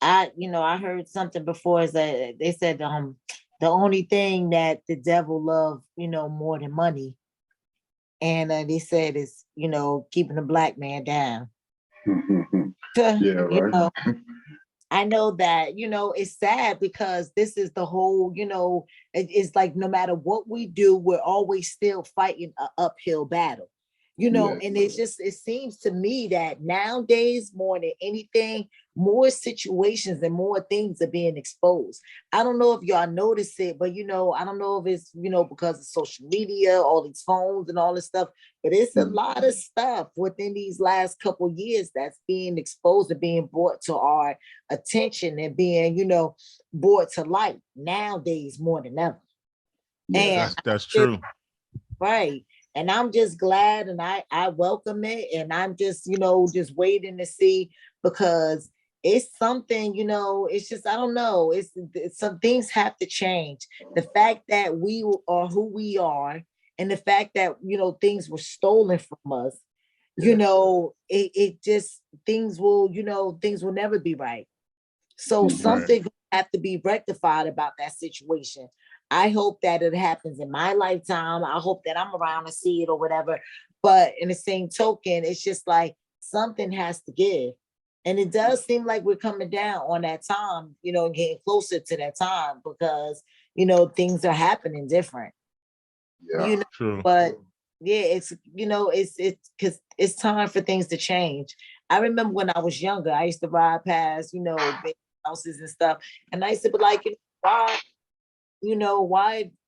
I heard something before is that they said the only thing that the devil loves, more than money, and they said is keeping the Black man down. Yeah, right. I know that, it's sad because this is the whole, it's like no matter what we do, we're always still fighting an uphill battle, and it seems to me that nowadays, more than anything, more situations and more things are being exposed. I don't know if y'all notice it, but, I don't know if it's, because of social media, all these phones and all this stuff, but it's a lot of stuff within these last couple of years that's being exposed and being brought to our attention and being, brought to light nowadays more than ever. Yeah, and that's true. Right. And I'm just glad and I welcome it. And I'm just, just waiting to see, because it's something, it's just, I don't know. It's some things have to change. The fact that we are who we are, and the fact that, things were stolen from us, it just, things will never be right. So something have to be rectified about that situation. I hope that it happens in my lifetime. I hope that I'm around to see it or whatever. But in the same token, it's just like something has to give. And it does seem like we're coming down on that time, getting closer to that time, because, things are happening different. Yeah, true. But yeah, it's because it's time for things to change. I remember when I was younger, I used to ride past, big houses and stuff. And I used to be like, why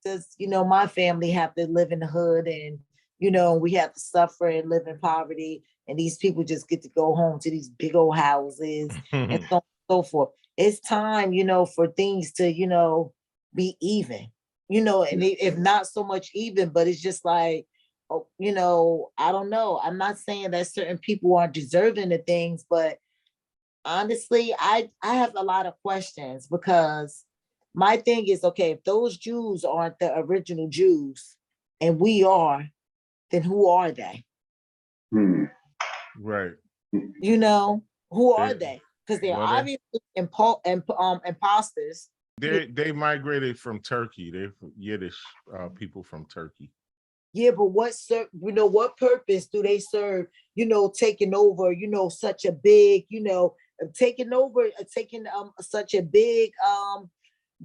does, my family have to live in the hood, and, we have to suffer and live in poverty, and these people just get to go home to these big old houses and so on and so forth. It's time, for things to, be even, and if not so much even, but it's just like, I don't know. I'm not saying that certain people aren't deserving of things, but honestly, I have a lot of questions, because my thing is, okay, if those Jews aren't the original Jews and we are, then who are they? Right. Who are they? Because they're obviously imposters. They migrated from Turkey. They're Yiddish people from Turkey. Yeah, but what purpose do they serve? Taking over, such a big, taking such a big,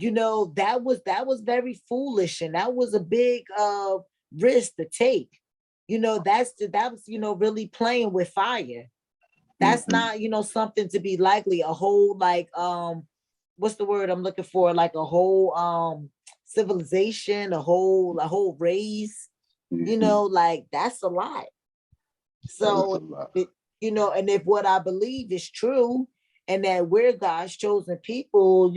that was very foolish, and that was a big risk to take. That was really playing with fire. That's not something to be likely. A whole, like, what's the word I'm looking for? Like a whole civilization, a whole race. Like, that's a lot. So and if what I believe is true, and that we're God's chosen people,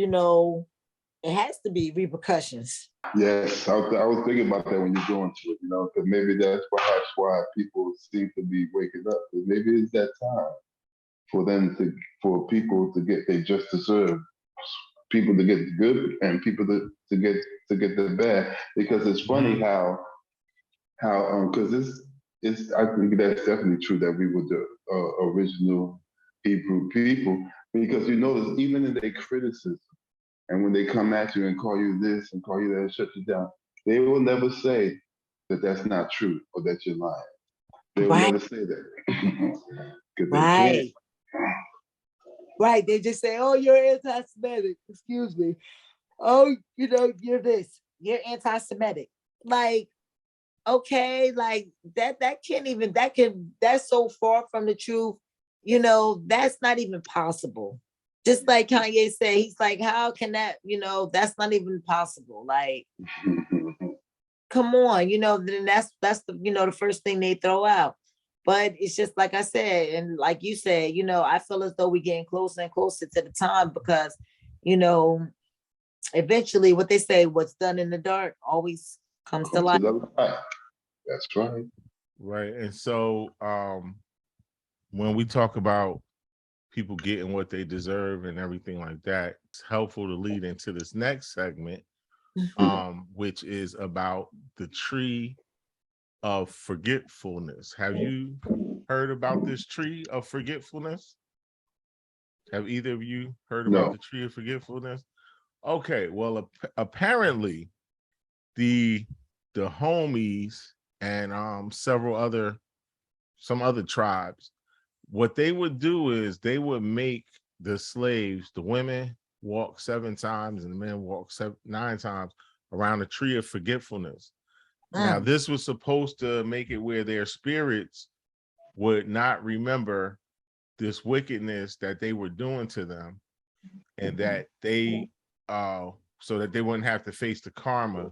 It has to be repercussions. Yes, I was thinking about that when you're going to it, you know, because maybe that's perhaps why people seem to be waking up. Maybe it's that time for people to get they just deserve, people to get the good and people to get the bad. Because it's funny how because it's I think that's definitely true that we were the original Hebrew people, because you notice even in their criticism and when they come at you and call you this and call you that and shut you down, they will never say that that's not true or that you're lying. They will never say that because they can't. Right. They just say, oh, you're anti-Semitic. Excuse me. Oh, you know, you're this. You're anti-Semitic. Like, okay, like that can't even, that's so far from the truth. You know, that's not even possible. Just like Kanye said, he's like, how can that, you know, that's not even possible. Like, come on, you know, then that's the, you know, the first thing they throw out. But it's just like I said, and like you said, you know, I feel as though we're getting closer and closer to the time because, you know, eventually what they say, what's done in the dark always comes to light. That's right. Right. And so when we talk about people getting what they deserve and everything like that, it's helpful to lead into this next segment, which is about the tree of forgetfulness. Have you heard about this tree of forgetfulness? Have either of you heard about the tree of forgetfulness? Okay, well, apparently the Dahomeys and some other tribes, what they would do is they would make the slaves, the women, walk 7 times and the men walk 9 times around the tree of forgetfulness. Now, this was supposed to make it where their spirits would not remember this wickedness that they were doing to them, and that they so that they wouldn't have to face the karma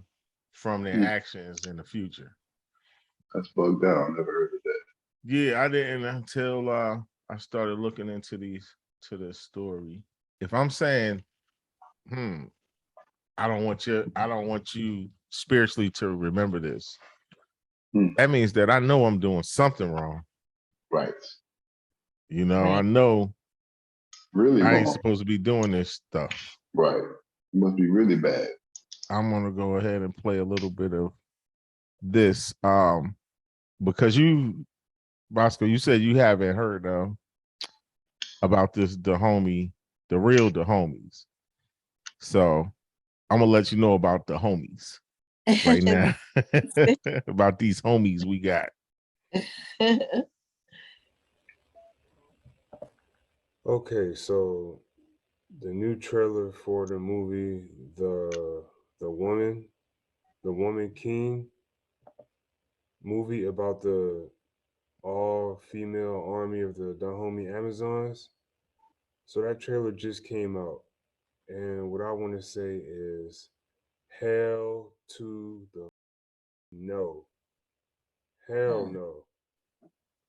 from their actions in the future. That's bugged out. I never heard of that. Yeah, I didn't until I started looking into this story. If I'm saying, I don't want you spiritually to remember this, that means that I know I'm doing something wrong. Right. You know, I know really I ain't wrong. supposed to be doing this stuff. Right. It must be really bad. I'm gonna go ahead and play a little bit of this. Because you, Bosco, you said you haven't heard about this Dahomey, the real Dahomeys. So I'm gonna let you know about the homies right now. About these homies we got. Okay, so the new trailer for the movie The Woman King movie about the all-female army of the Dahomey Amazons. So that trailer just came out, and what I want to say is hell to the no. Hell no.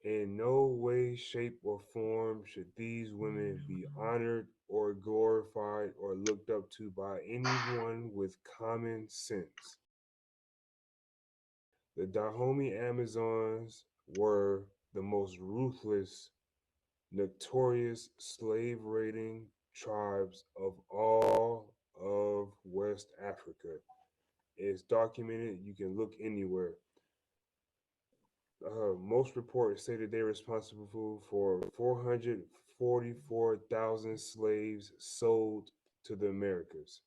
In no way, shape, or form should these women be honored or glorified or looked up to by anyone with common sense. The Dahomey Amazons were the most ruthless, notorious slave raiding tribes of all of West Africa. It's documented, you can look anywhere. Most reports say that they're responsible for 444,000 slaves sold to the Americas.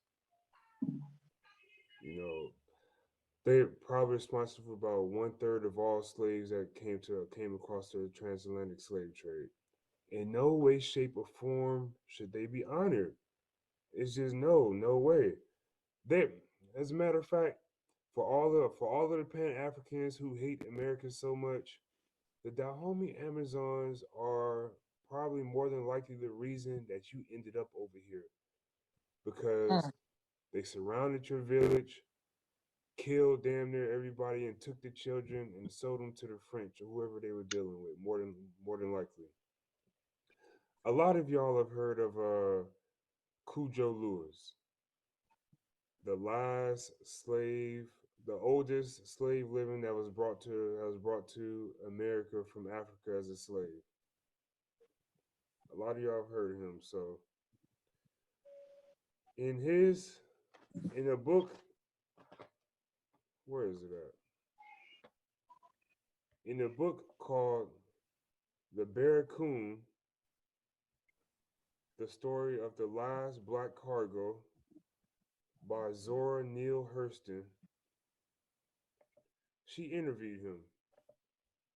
You know, they're probably responsible for about 1/3 of all slaves that came across the transatlantic slave trade. In no way, shape, or form should they be honored. It's just no way. They, as a matter of fact, for all of the Pan Africans who hate America so much, the Dahomey Amazons are probably more than likely the reason that you ended up over here, because they surrounded your village, killed damn near everybody, and took the children and sold them to the French or whoever they were dealing with. More than likely. A lot of y'all have heard of Cujo Lewis. the last slave, the oldest slave living that was brought to America from Africa as a slave. A lot of y'all have heard of him. So in a book, where is it at? In a book called The Barracoon, The Story of the Last Black Cargo by Zora Neale Hurston, she interviewed him.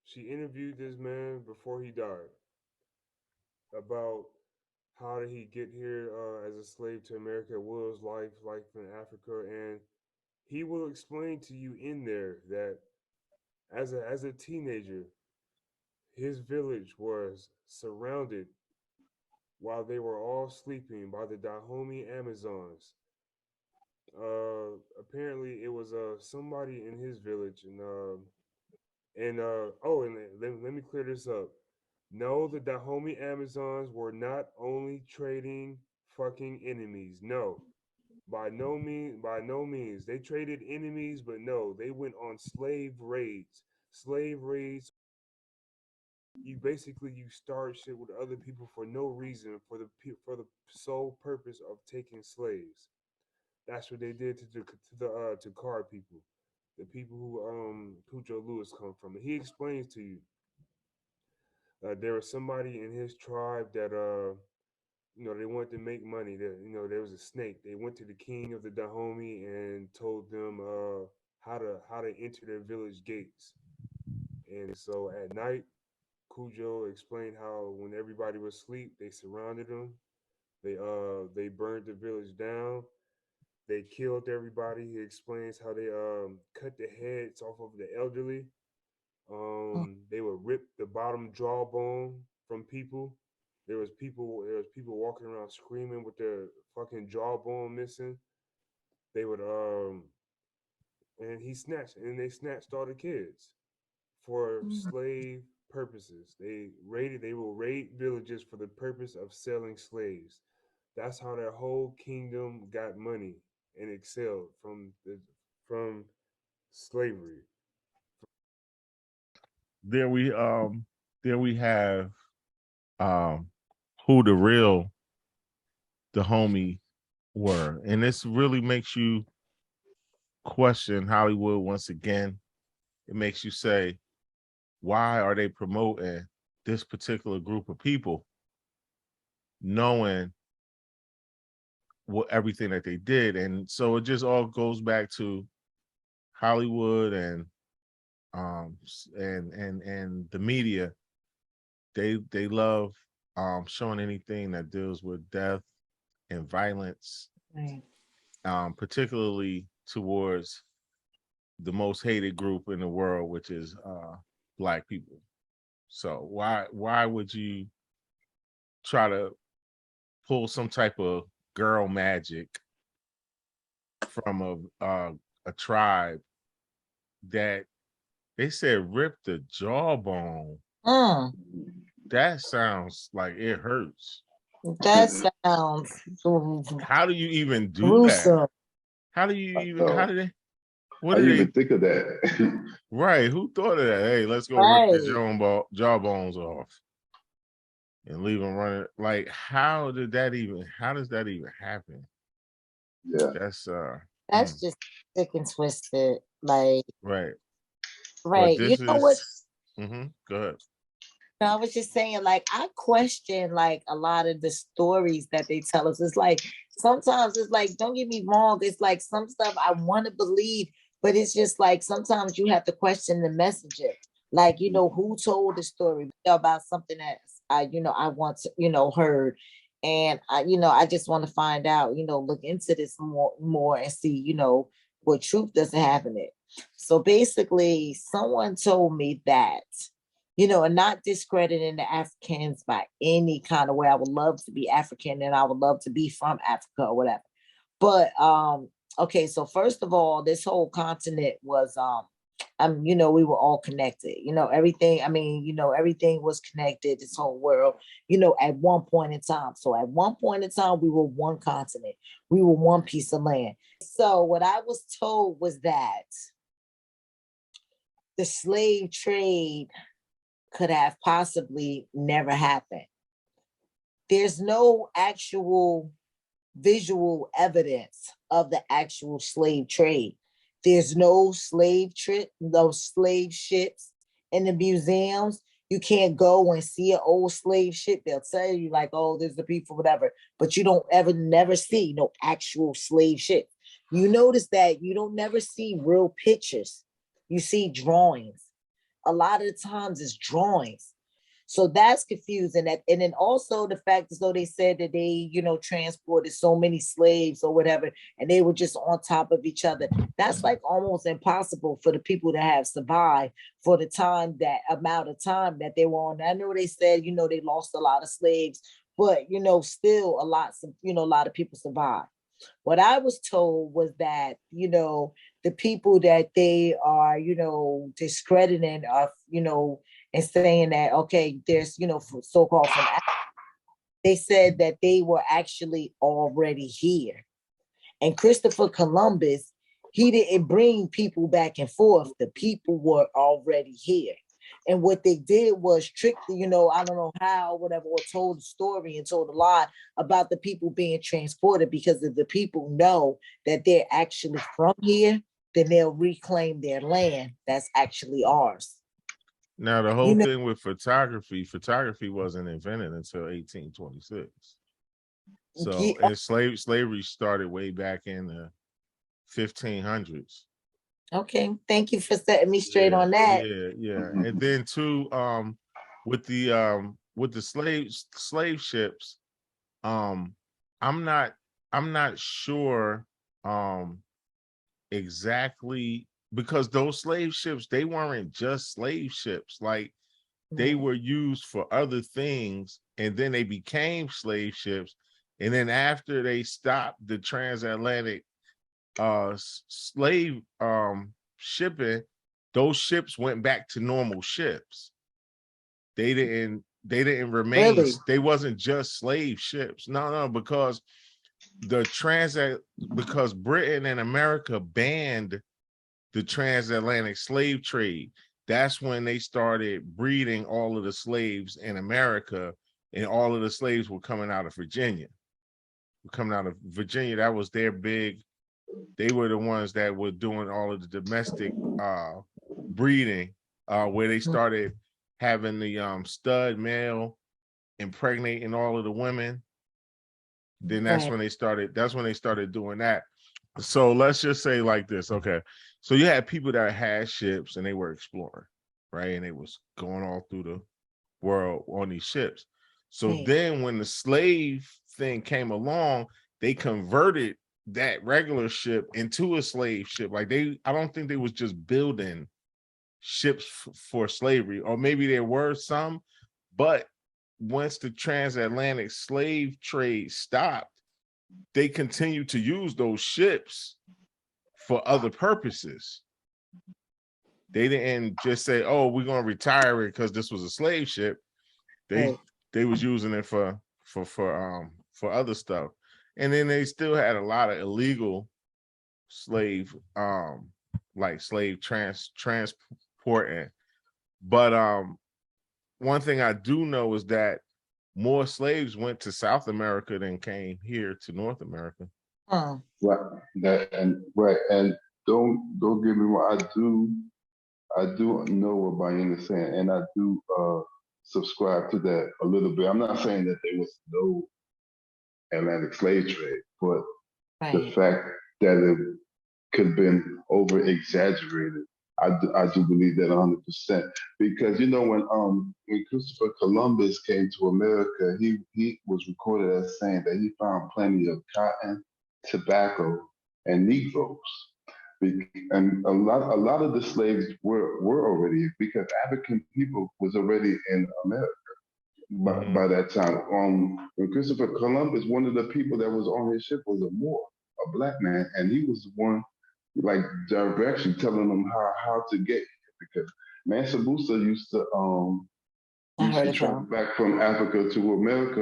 She interviewed this man before he died about how did he get here as a slave to America, what was life like in Africa, and he will explain to you in there that as a teenager, his village was surrounded while they were all sleeping by the Dahomey Amazons. Apparently it was somebody in his village, and let me clear this up. No, the Dahomey Amazons were not only trading fucking enemies. No, by no means. They traded enemies, but no, they went on slave raids. Slave raids. You start shit with other people for no reason, for the sole purpose of taking slaves. That's what they did to card people, the people who Cujo Lewis come from. And he explains to you there was somebody in his tribe that they wanted to make money. That there was a snake. They went to the king of the Dahomey and told them how to enter their village gates. And so at night, Cujo explained how when everybody was asleep, they surrounded them. They burned the village down. They killed everybody. He explains how they cut the heads off of the elderly. They would rip the bottom jawbone from people. There was people walking around screaming with their fucking jawbone missing. They would and they snatched all the kids for slave purposes. They will raid villages for the purpose of selling slaves. That's how their whole kingdom got money and excelled from slavery. Then we have who the real Dahomey were, and this really makes you question Hollywood once again. It makes you say, why are they promoting this particular group of people, knowing everything that they did? And so it just all goes back to Hollywood and the media. They love showing anything that deals with death and violence, Right. Particularly towards the most hated group in the world, which is Black people. So why would you try to pull some type of girl magic from a tribe that they said ripped the jawbone? That sounds like it hurts. That sounds. How do you even do gruesome. that? How do you even? How did they? What do you even think of that? Right? Who thought of that? Hey, let's go rip the jawbones off and leave them running. Like, how does that even happen? Yeah, that's just sick and twisted. Like, right. You know what? Go ahead. I was just saying, like, I question like a lot of the stories that they tell us. It's like sometimes it's like, don't get me wrong, it's like some stuff I want to believe, but it's just like sometimes you have to question the messenger. Like, who told the story about something that I once heard. And I just want to find out, look into this more and see, what truth doesn't have in it. So basically, someone told me that, and not discrediting the Africans by any kind of way. I would love to be African and I would love to be from Africa or whatever. But okay, so first of all, this whole continent was You know, we were all connected. You know, everything. I mean, you know, everything was connected. This whole world. You know, at one point in time. So at one point in time, we were one continent. We were one piece of land. So what I was told was that the slave trade could have possibly never happened. There's no actual visual evidence of the actual slave trade. There's no slave trip, no slave ships in the museums. You can't go and see an old slave ship. They'll tell you like, oh, there's the people, whatever, but you don't never see no actual slave ship. You notice that you don't never see real pictures. You see drawings. A lot of the times it's drawings. So that's confusing. And then also the fact as though they said that they, you know, transported so many slaves or whatever, and they were just on top of each other. That's like almost impossible for the people to have survived for the time, that amount of time that they were on. I know they said, you know, they lost a lot of slaves, but, you know, still a lot of people survived. What I was told was that, you know, the people that they are, you know, discrediting are, you know, and saying that, okay, there's, you know, so-called from Africa, they said that they were actually already here. And Christopher Columbus, he didn't bring people back and forth. The people were already here. And what they did was trick the, you know, I don't know how, whatever, or told the story and told a lie about the people being transported, because if the people know that they're actually from here, then they'll reclaim their land that's actually ours. Now, the whole thing with photography wasn't invented until 1826. So, and slavery started way back in the 1500s. Okay, thank you for setting me straight on that. Yeah. And then too, with the slave ships, I'm not sure exactly, because those slave ships, they weren't just slave ships. Like, they were used for other things, and then they became slave ships. And then after they stopped the transatlantic slave shipping, those ships went back to normal ships. They didn't remain. Really? They wasn't just slave ships. No, because because Britain and America banned the transatlantic slave trade. That's when they started breeding all of the slaves in America, and all of the slaves were coming out of Virginia. That was their big. They were the ones that were doing all of the domestic breeding, where they started having the stud male impregnating all of the women. Then that's when they started. That's when they started doing that. So let's just say like this, okay? So you had people that had ships and they were exploring, right? And they was going all through the world on these ships. So then when the slave thing came along, they converted that regular ship into a slave ship. Like, I don't think they was just building ships for slavery, or maybe there were some, but once the transatlantic slave trade stopped, they continued to use those ships for other purposes. They didn't just say, oh, we're going to retire it because this was a slave ship. They was using it for other stuff. And then they still had a lot of illegal slave, like slave transporting. But one thing I do know is that more slaves went to South America than came here to North America. Right. And don't get me wrong. I do know what Bayan is saying, and I do subscribe to that a little bit. I'm not saying that there was no Atlantic slave trade, but the fact that it could have been over exaggerated, I do believe that 100%. Because, you know, when Christopher Columbus came to America, he was recorded as saying that he found plenty of cotton, tobacco, and Negroes. And a lot of the slaves were already, because African people was already in America by that time. When Christopher Columbus, one of the people that was on his ship was a Moor, a black man, and he was the one like direction, telling them how to get here. Because Mansa Musa used to travel back from Africa to America.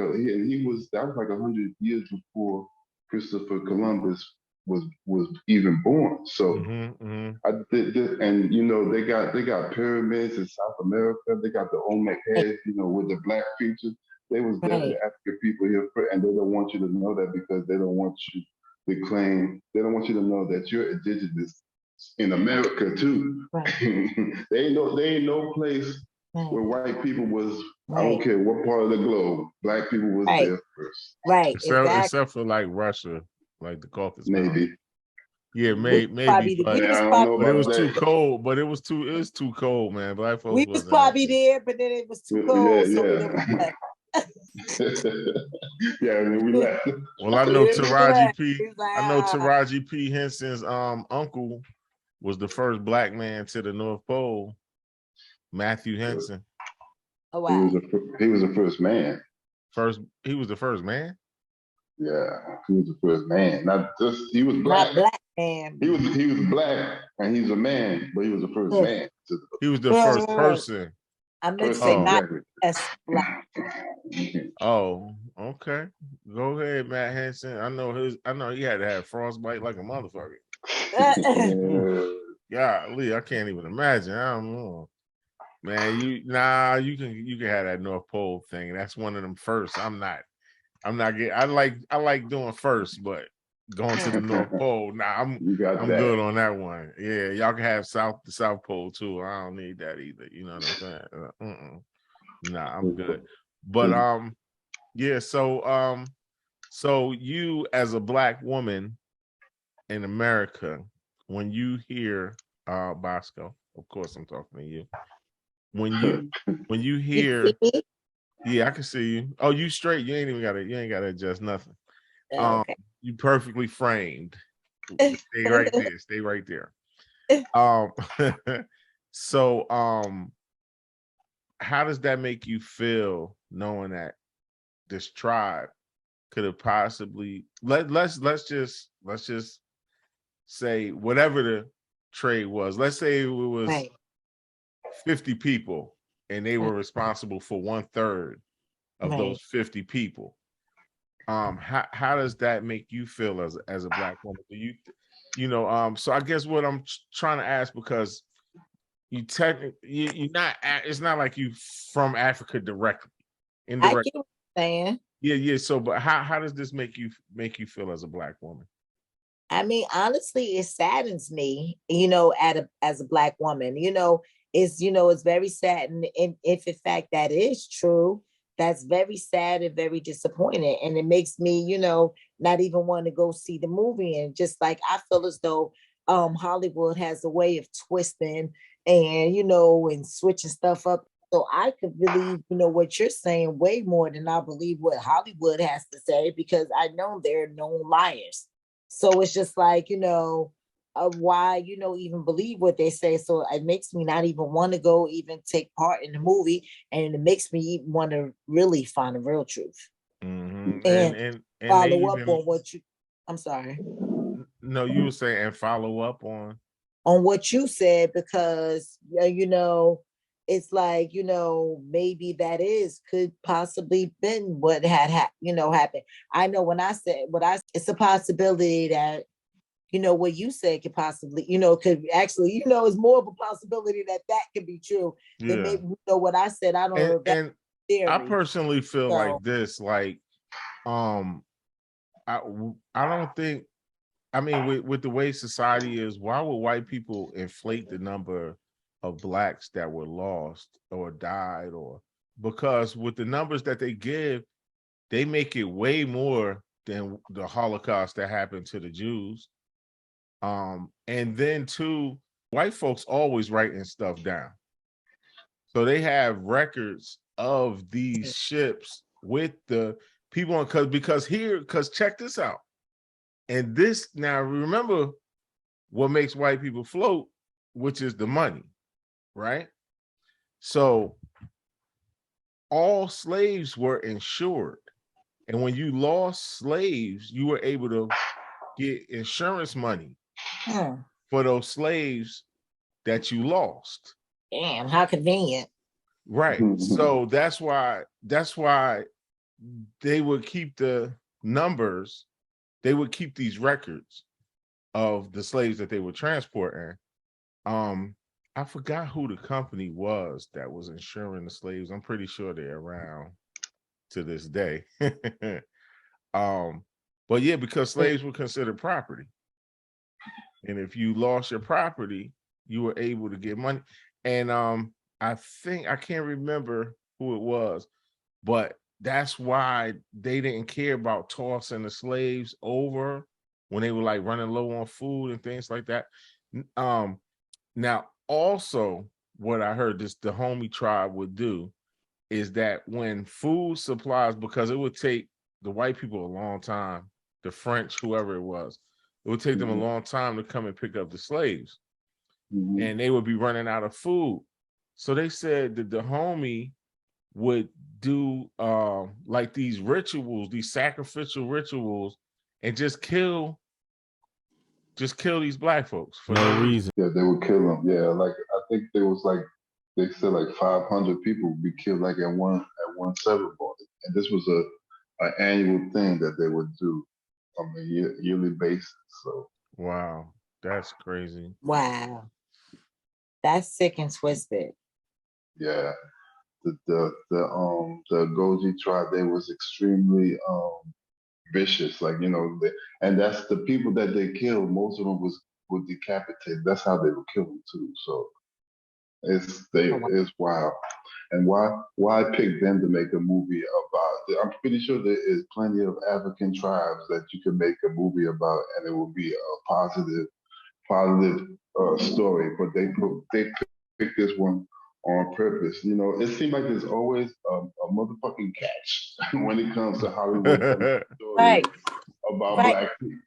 That was like 100 years before Christopher Columbus was even born. So I did this, and they got pyramids in South America. They got the Olmec heads, with the black features. They was definitely African people here, and they don't want you to know that because they don't want you to claim. They don't want you to know that you're indigenous in America too. Right. They ain't no place where white people was. I don't care what part of the globe, black people was there first. Right. Except for like Russia, like the Caucasus. Maybe. Yeah, maybe, but it was too cold. But it was too cold, man. Black folks. We was probably there, but then it was too cold. Yeah, and then we left. Well, I know Taraji P. I know Taraji P. Henson's uncle was the first black man to the North Pole. Matthew Henson. Oh wow. He was the first man. He was the first man. Yeah, he was the first man. Not just he was black. Not black man. He was black, and he's a man, but he was the first man. He was the first person. I meant to say not as black. Oh, okay. Go ahead, Matt Henson. I know he had to have frostbite like a motherfucker. Golly, I can't even imagine. I don't know. Man, you can have that North Pole thing. That's one of them first. I'm not getting. I like doing first, but going to the North Pole. I'm good on that one. Yeah, y'all can have the South Pole too. I don't need that either. You know what I'm saying? Nah, I'm good. But yeah. So you as a black woman in America, when you hear Bosco, of course I'm talking to you. When you hear, yeah, I can see you. Oh, you straight. You ain't gotta adjust nothing. Okay. You perfectly framed. Stay right there. Stay right there. So how does that make you feel knowing that this tribe could have possibly let's just say whatever the trade was. Let's say it was 50 people and they were responsible for 1/3 of those 50 people. How does that make you feel as a black woman? Do you so I guess what I'm trying to ask, because you're not, it's not like you from Africa directly. Indirectly. I get what you're saying. Yeah. So, but how does this make you feel as a black woman? I mean, honestly, it saddens me, as a black woman, it's very sad. And if in fact that is true, that's very sad and very disappointing. And it makes me, not even want to go see the movie. And just like, I feel as though Hollywood has a way of twisting and, and switching stuff up. So I could believe, what you're saying way more than I believe what Hollywood has to say, because I know they're known liars. So it's just like, why, even believe what they say. So it makes me not even want to go even take part in the movie. And it makes me even want to really find the real truth. Mm-hmm. And follow up on what you, I'm sorry. No, you were saying, and follow up on what you said, because, it's like, maybe that could possibly been what had happened. I know when I said it's a possibility that, what you said could possibly, could actually, it's more of a possibility that could be true than maybe, what I said. I don't know. And I personally feel like this, like, I don't think, I mean, with the way society is, why would white people inflate the number of blacks that were lost or died? Or because with the numbers that they give, they make it way more than the Holocaust that happened to the Jews. And then too, white folks always writing stuff down. So they have records of these ships with the people on, because check this out. And this, now remember what makes white people float, which is the money, right? So all slaves were insured. And when you lost slaves, you were able to get insurance money for those slaves that you lost. Damn, how convenient. Right. So that's why they would keep the numbers, they would keep these records of the slaves that they were transporting. I forgot who the company was that was insuring the slaves. I'm pretty sure they're around to this day. But yeah, because slaves were considered property. And if you lost your property, you were able to get money. And I think, I can't remember who it was, but that's why they didn't care about tossing the slaves over when they were like running low on food and things like that. Now, also, what I heard this Dahomey tribe would do is that when food supplies, because it would take the white people a long time, the French, whoever it was, it would take them a long time to come and pick up the slaves. And they would be running out of food. So they said that the Dahomey would do like these rituals, these sacrificial rituals, and just kill these black folks for no reason. Yeah, they would kill them. Yeah, like I think there was like they said like 500 people would be killed like at one ceremony, and this was an annual thing that they would do on a yearly basis. So wow, that's crazy. Wow, that's sick and twisted. Yeah, the Goji tribe, they was extremely vicious, like and that's the people that they killed. Most of them were decapitated. That's how they would kill them too. So it's wild. And why pick them to make a movie about? I'm pretty sure there is plenty of African tribes that you can make a movie about, and it will be a positive story. But they picked this one on purpose. It seems like there's always a motherfucking catch when it comes to Hollywood stories Right. about Right. black people.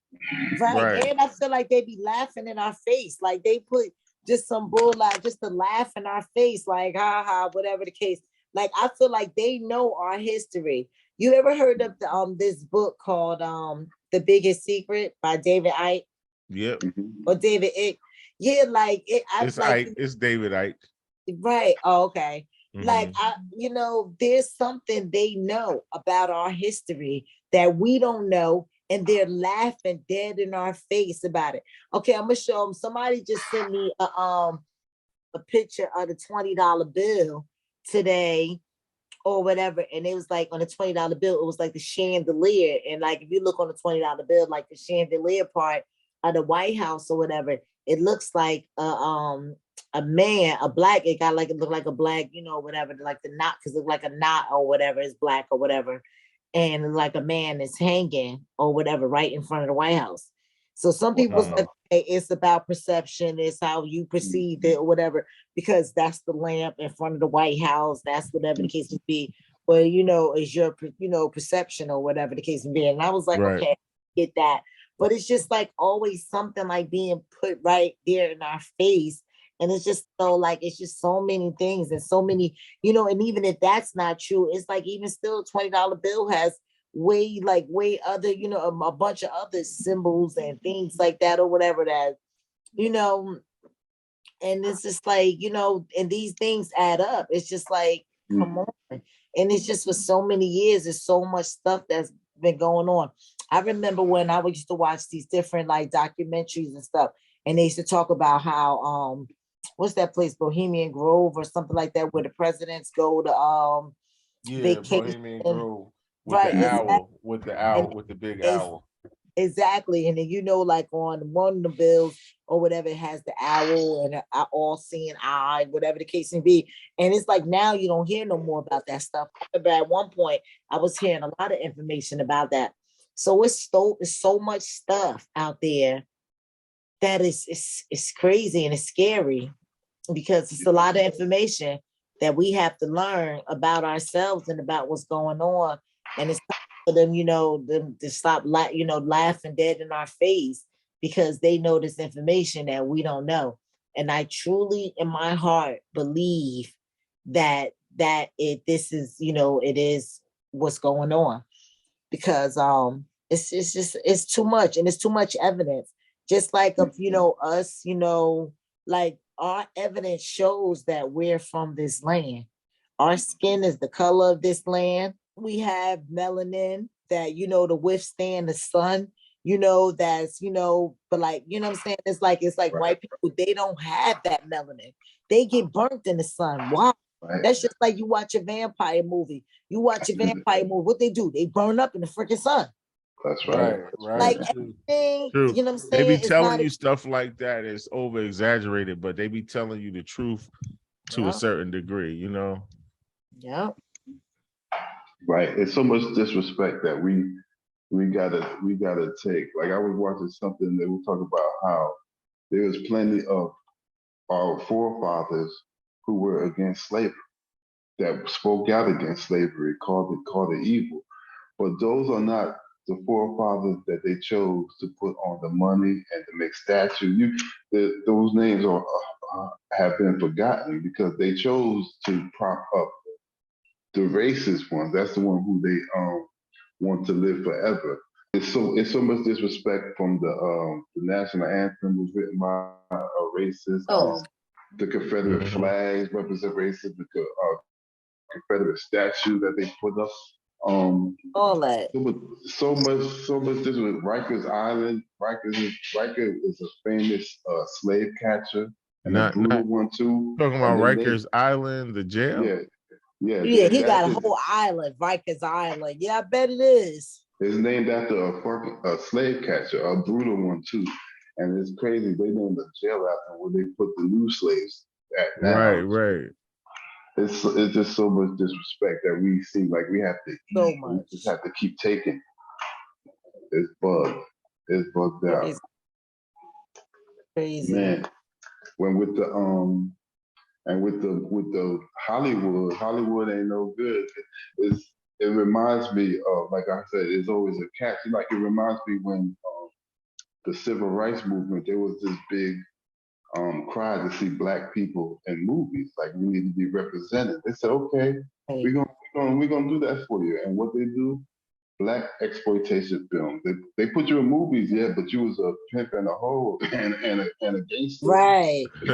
Right. And I feel like they be laughing in our face. Like they put just some bull like just to laugh in our face, like ha ha, whatever the case. Like I feel like they know our history. You ever heard of the this book called The Biggest Secret by David Icke? Yep. Or David Icke? Yeah, like it's like Ike. It's David Icke. Right. Oh, okay. Like there's something they know about our history that we don't know, and they're laughing dead in our face about it. Okay, I'm gonna show them. Somebody just sent me a picture of the $20 bill today or whatever, and it was like on the $20 bill, it was like the chandelier, and like if you look on the $20 bill, like the chandelier part of the White House or whatever, it looks like a man, a black, it looked like a black, whatever, like the knot, because it looked like a knot or whatever, is black or whatever. And like a man is hanging or whatever right in front of the White House. So some people say it's about perception, it's how you perceive it or whatever, because that's the lamp in front of the White House, that's whatever the case would be. Well, is your, perception or whatever the case would be. And I was like, okay, get that. But it's just like always something like being put right there in our face. And it's just it's just so many things and so many, and even if that's not true, it's like even still $20 bill has way other, a bunch of other symbols and things like that or whatever that, and it's just like, and these things add up. It's just like, come on. And it's just for so many years, there's so much stuff that's been going on. I remember when I used to watch these different like documentaries and stuff, and they used to talk about how what's that place, Bohemian Grove or something like that, where the presidents go to vacation. Bohemian Grove with the owl, with the big owl. Exactly. And then like on one of the bills or whatever, it has the owl and an all-seeing eye, whatever the case may be. And it's like now you don't hear no more about that stuff. But at one point I was hearing a lot of information about that. So it's so much stuff out there that it's crazy and it's scary, because it's a lot of information that we have to learn about ourselves and about what's going on. And it's for them, them to stop laughing dead in our face, because they know this information that we don't know. And I truly in my heart believe that this is, it is what's going on, because it's too much, and it's too much evidence. Just like of, us, like our evidence shows that we're from this land. Our skin is the color of this land. We have melanin that, to withstand the sun, that's, but like, what I'm saying? It's like white people, they don't have that melanin. They get burnt in the sun. Why? That's just like you watch a vampire movie. You watch a vampire movie, what they do? They burn up in the freaking sun. That's right. Like everything, True. you know what I'm They saying? be It's telling not you stuff like that is over exaggerated, but they be telling you the truth to a certain degree, Yeah. Right. It's so much disrespect that we gotta take. Like I was watching something that we talk about how there was plenty of our forefathers who were against slavery, that spoke out against slavery, called it evil. But those are not the forefathers that they chose to put on the money and to make statues. Those names have been forgotten because they chose to prop up the racist ones. That's the one who they want to live forever. It's so much disrespect from the national anthem was written by a racist. The Confederate flags represent racism. The Confederate statue that they put up. All that. So much. This was Rikers Island. Riker is a famous slave catcher and a brutal one too. Talking about Rikers Island, the jail. Yeah. He got a whole island, Rikers Island. Yeah, I bet it is. It's named after a slave catcher, a brutal one too. And it's crazy. They named the jail after where they put the new slaves at now. Right. It's just so much disrespect that we seem like we have to so much. We just have to keep taking. It's bugged. It's bugged out. Crazy. Man. When with the Hollywood ain't no good. It reminds me of, like I said, it's always a catch. Like it reminds me when the civil rights movement, there was this big cry to see Black people in movies. Like we need to be represented. They said, okay, we're gonna do that for you. And what they do, Black exploitation films. They put you in movies, yeah, but you was a pimp and a hoe and a gangster. Right. They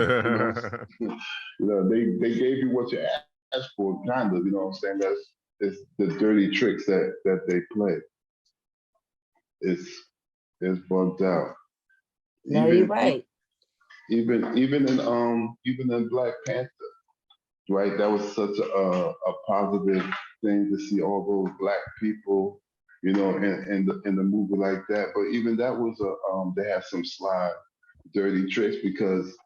gave you what you asked for, kind of. You know what I'm saying? It's the dirty tricks that they play. It's bugged out. No, you're right. Even in Black Panther, right? That was such a positive thing to see all those Black people, in the movie like that. But even that was they had some sly, dirty tricks because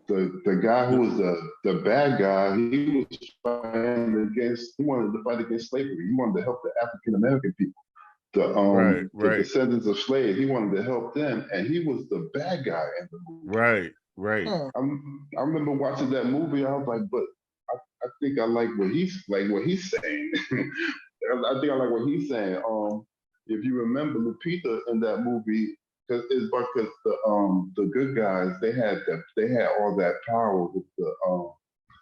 the guy who was the bad guy, he wanted to fight against slavery. He wanted to help the African American people. The descendants of slaves, he wanted to help them, and he was the bad guy in the movie. Right. I remember watching that movie. I was like, but I think I like what he's saying. I think I like what he's saying. If you remember Lupita in that movie, because the good guys they had all that power with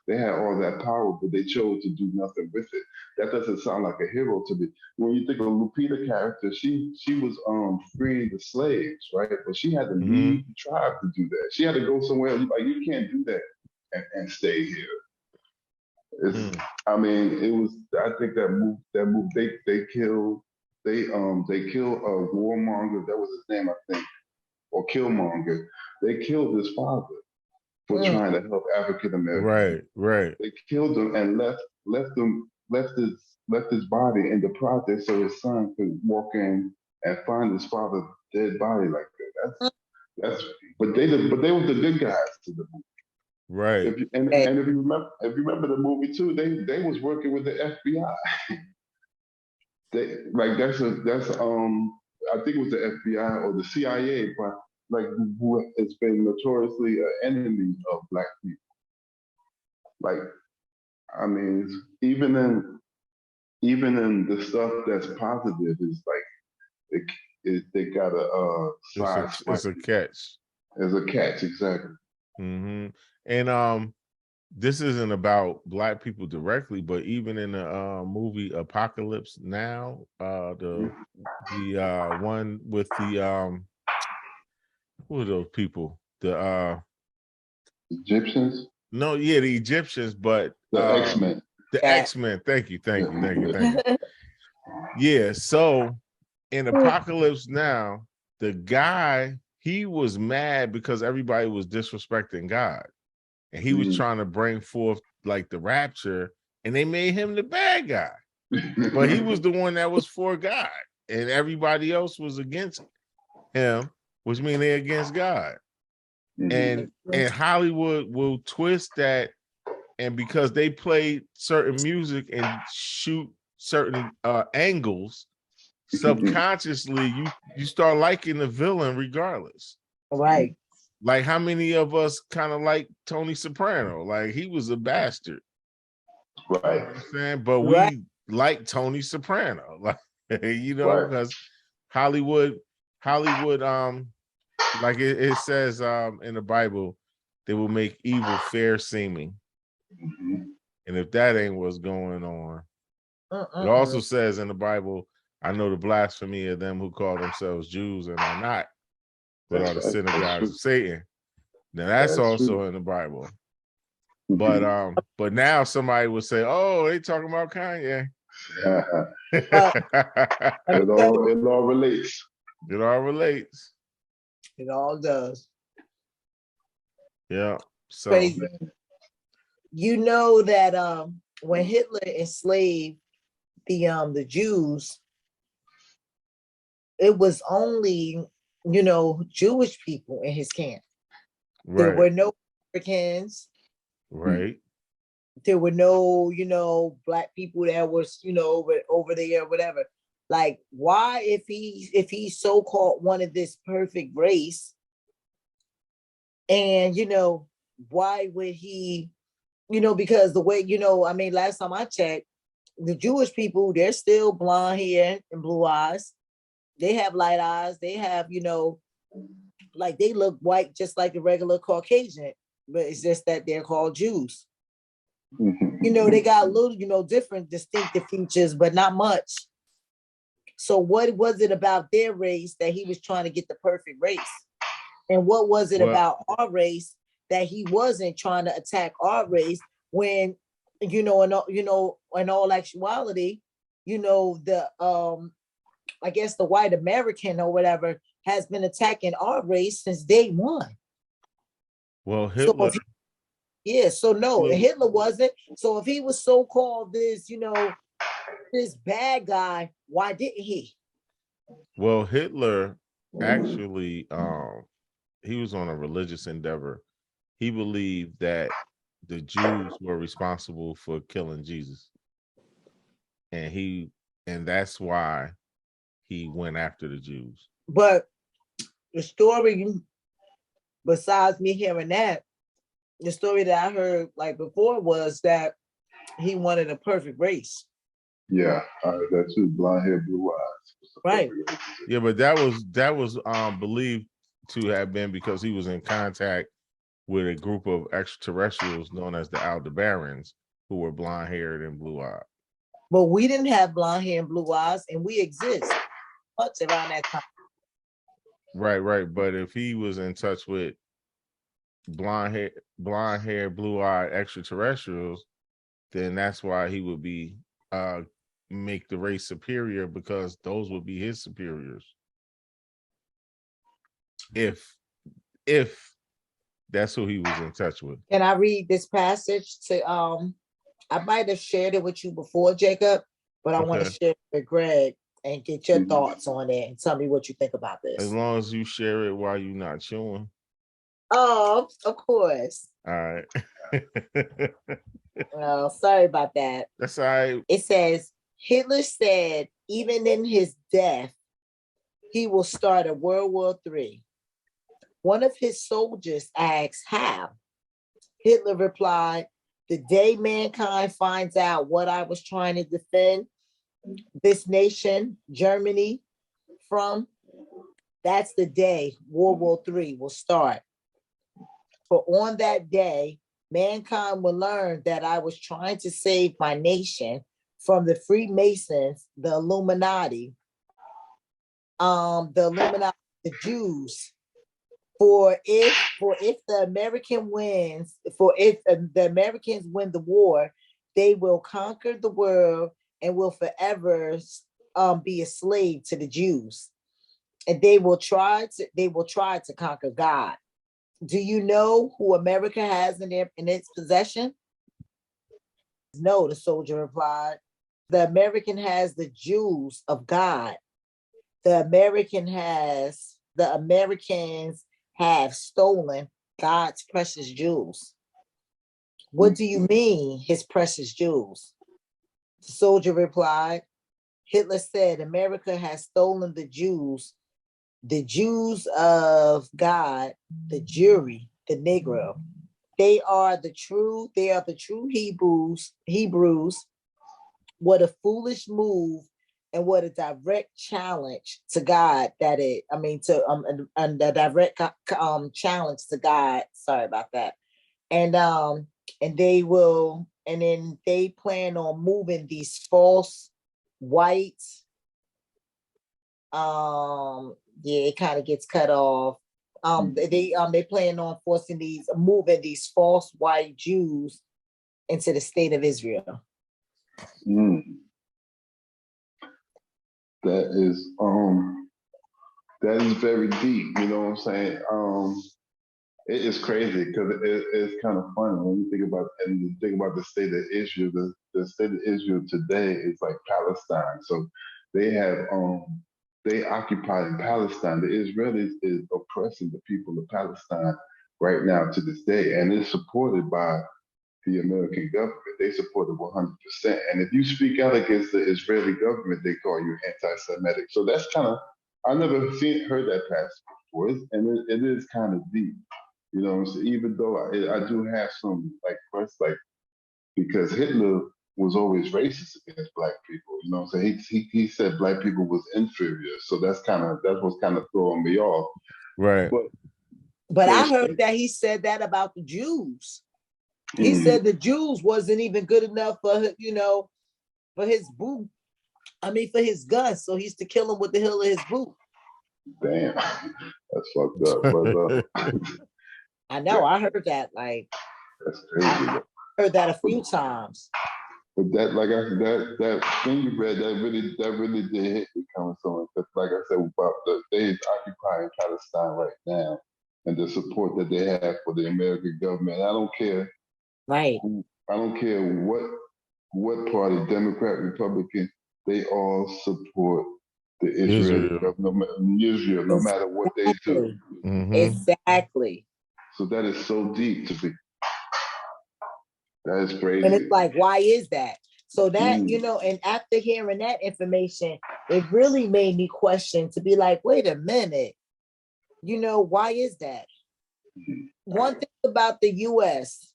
they had all that power, but they chose to do nothing with it. That doesn't sound like a hero to me. When you think of Lupita character, she was freeing the slaves, right? But she had to leave the tribe to do that. She had to go somewhere else. Like you can't do that and stay here. I mean, it was. I think that move. They killed a warmonger. That was his name, I think, or Killmonger. They killed his father for trying to help African Americans. Right. They killed him and left his body in the project so his son could walk in and find his father's dead body like that. But they were the good guys to the movie. Right. If you remember the movie too, they was working with the FBI. That's I think it was the FBI or the CIA, but who has been notoriously an enemy of Black people. Like, I mean, even in the stuff that's positive, is like they got a side. It's a catch. It's a catch, exactly. And this isn't about Black people directly, but even in the movie Apocalypse Now, the one with who are those people? The Egyptians? No, yeah, the Egyptians, but The X-Men. The X-Men. Thank you. Yeah, so in Apocalypse Now, the guy, he was mad because everybody was disrespecting God. And he was trying to bring forth like the rapture, and they made him the bad guy. But he was the one that was for God, and everybody else was against him, which means they're against God. And Hollywood will twist that, and because they play certain music and shoot certain angles, subconsciously you start liking the villain regardless. Right. Like how many of us kind of like Tony Soprano? Like he was a bastard. Right. You know what I'm saying? But we like Tony Soprano. Like, you know, because Hollywood, like it says in the Bible, they will make evil fair seeming. And if that ain't what's going on, it also says in the Bible, I know the blasphemy of them who call themselves Jews and are not, but are the synagogues of Satan. Now that's also in the Bible. But now somebody would say, oh, they talking about Kanye. It all relates. It all relates. It all does. Yeah. So crazy. You know that when Hitler enslaved the Jews, it was only, Jewish people in his camp. Right. There were no Africans. Right. There were no, Black people that was, over there or whatever. Like, why, if he so-called wanted this perfect race, and, why would he, because the way, last time I checked, the Jewish people, they're still blonde hair and blue eyes. They have light eyes. They have, like they look white, just like the regular Caucasian, but it's just that they're called Jews. They got a little, different distinctive features, but not much. So what was it about their race that he was trying to get the perfect race? And what was it about our race that he wasn't trying to attack our race when, in all actuality, I guess the white American or whatever has been attacking our race since day one. Well, Hitler. Hitler wasn't. So if he was so-called this, this bad guy, why didn't he? Well, Hitler actually, he was on a religious endeavor. He believed that the Jews were responsible for killing Jesus. And that's why he went after the Jews. But the story, besides me hearing that, the story that I heard like before was that he wanted a perfect race. Yeah, I heard that too. Blonde hair, blue eyes. Right. Yeah, but that was believed to have been because he was in contact with a group of extraterrestrials known as the Aldebarans, who were blonde haired and blue eyed. But we didn't have blonde hair and blue eyes, and we exist much around that time. Right. But if he was in touch with blonde hair, blue eyed extraterrestrials, then that's why he would be make the race superior, because those would be his superiors. If that's who he was in touch with. Can I read this passage to I might have shared it with you before, Jacob, but I want to share it with Greg and get your thoughts on it and tell me what you think about this. As long as you share it while you're not chewing. Oh, of course. All right. Oh, sorry about that. That's all right. It says, Hitler said, even in his death, he will start a World War III. One of his soldiers asked how. Hitler replied, the day mankind finds out what I was trying to defend this nation, Germany, from, that's the day World War III will start. For on that day, mankind will learn that I was trying to save my nation from the Freemasons, the Illuminati, the Jews. For if the American wins, for if the Americans win the war, they will conquer the world and will forever be a slave to the Jews. And they will try to conquer God. Do you know who America has in its possession? No, the soldier replied. The American has the Jews of God. The Americans have stolen God's precious jewels. What do you mean, his precious jewels? The soldier replied, Hitler said, America has stolen the Jews of God, the Jewry, the Negro. They are the true Hebrews. What a foolish move and what a direct challenge to God and the direct challenge to God. Sorry about that. And then they plan on moving these false white. It kind of gets cut off. They plan on moving these false white Jews into the state of Israel. That is very deep. You know what I'm saying? It is crazy because it's kind of funny when you think about the state of Israel. The state of Israel today is like Palestine. So they occupy in Palestine. The Israelis is oppressing the people of Palestine right now to this day, and it's supported by the American government. They support it 100%. And if you speak out against the Israeli government, they call you anti-Semitic. So that's kind of, I never heard that passage before, it is kind of deep. You know what I'm saying? Even though I do have some because Hitler was always racist against black people. You know what I'm saying? He said black people was inferior. So that's what's kind of throwing me off. Right. But I heard that he said that about the Jews. He said the Jews wasn't even good enough for his boot. For his gun. So he used to kill him with the heel of his boot. Damn, that's fucked up. But I know. I heard that. That's crazy. I heard that a few times. But that thing you read, that really did hit me coming from. Like I said, about they occupying Palestine right now, and the support that they have for the American government. I don't care. Right. I don't care what party, Democrat, Republican, they all support the Israeli government, Israel, no matter what they do. Mm-hmm. Exactly. So that is so deep to be. That is crazy. And it's like, why is that? So that, and after hearing that information, it really made me question to be like, wait a minute, why is that? One thing about the U.S.,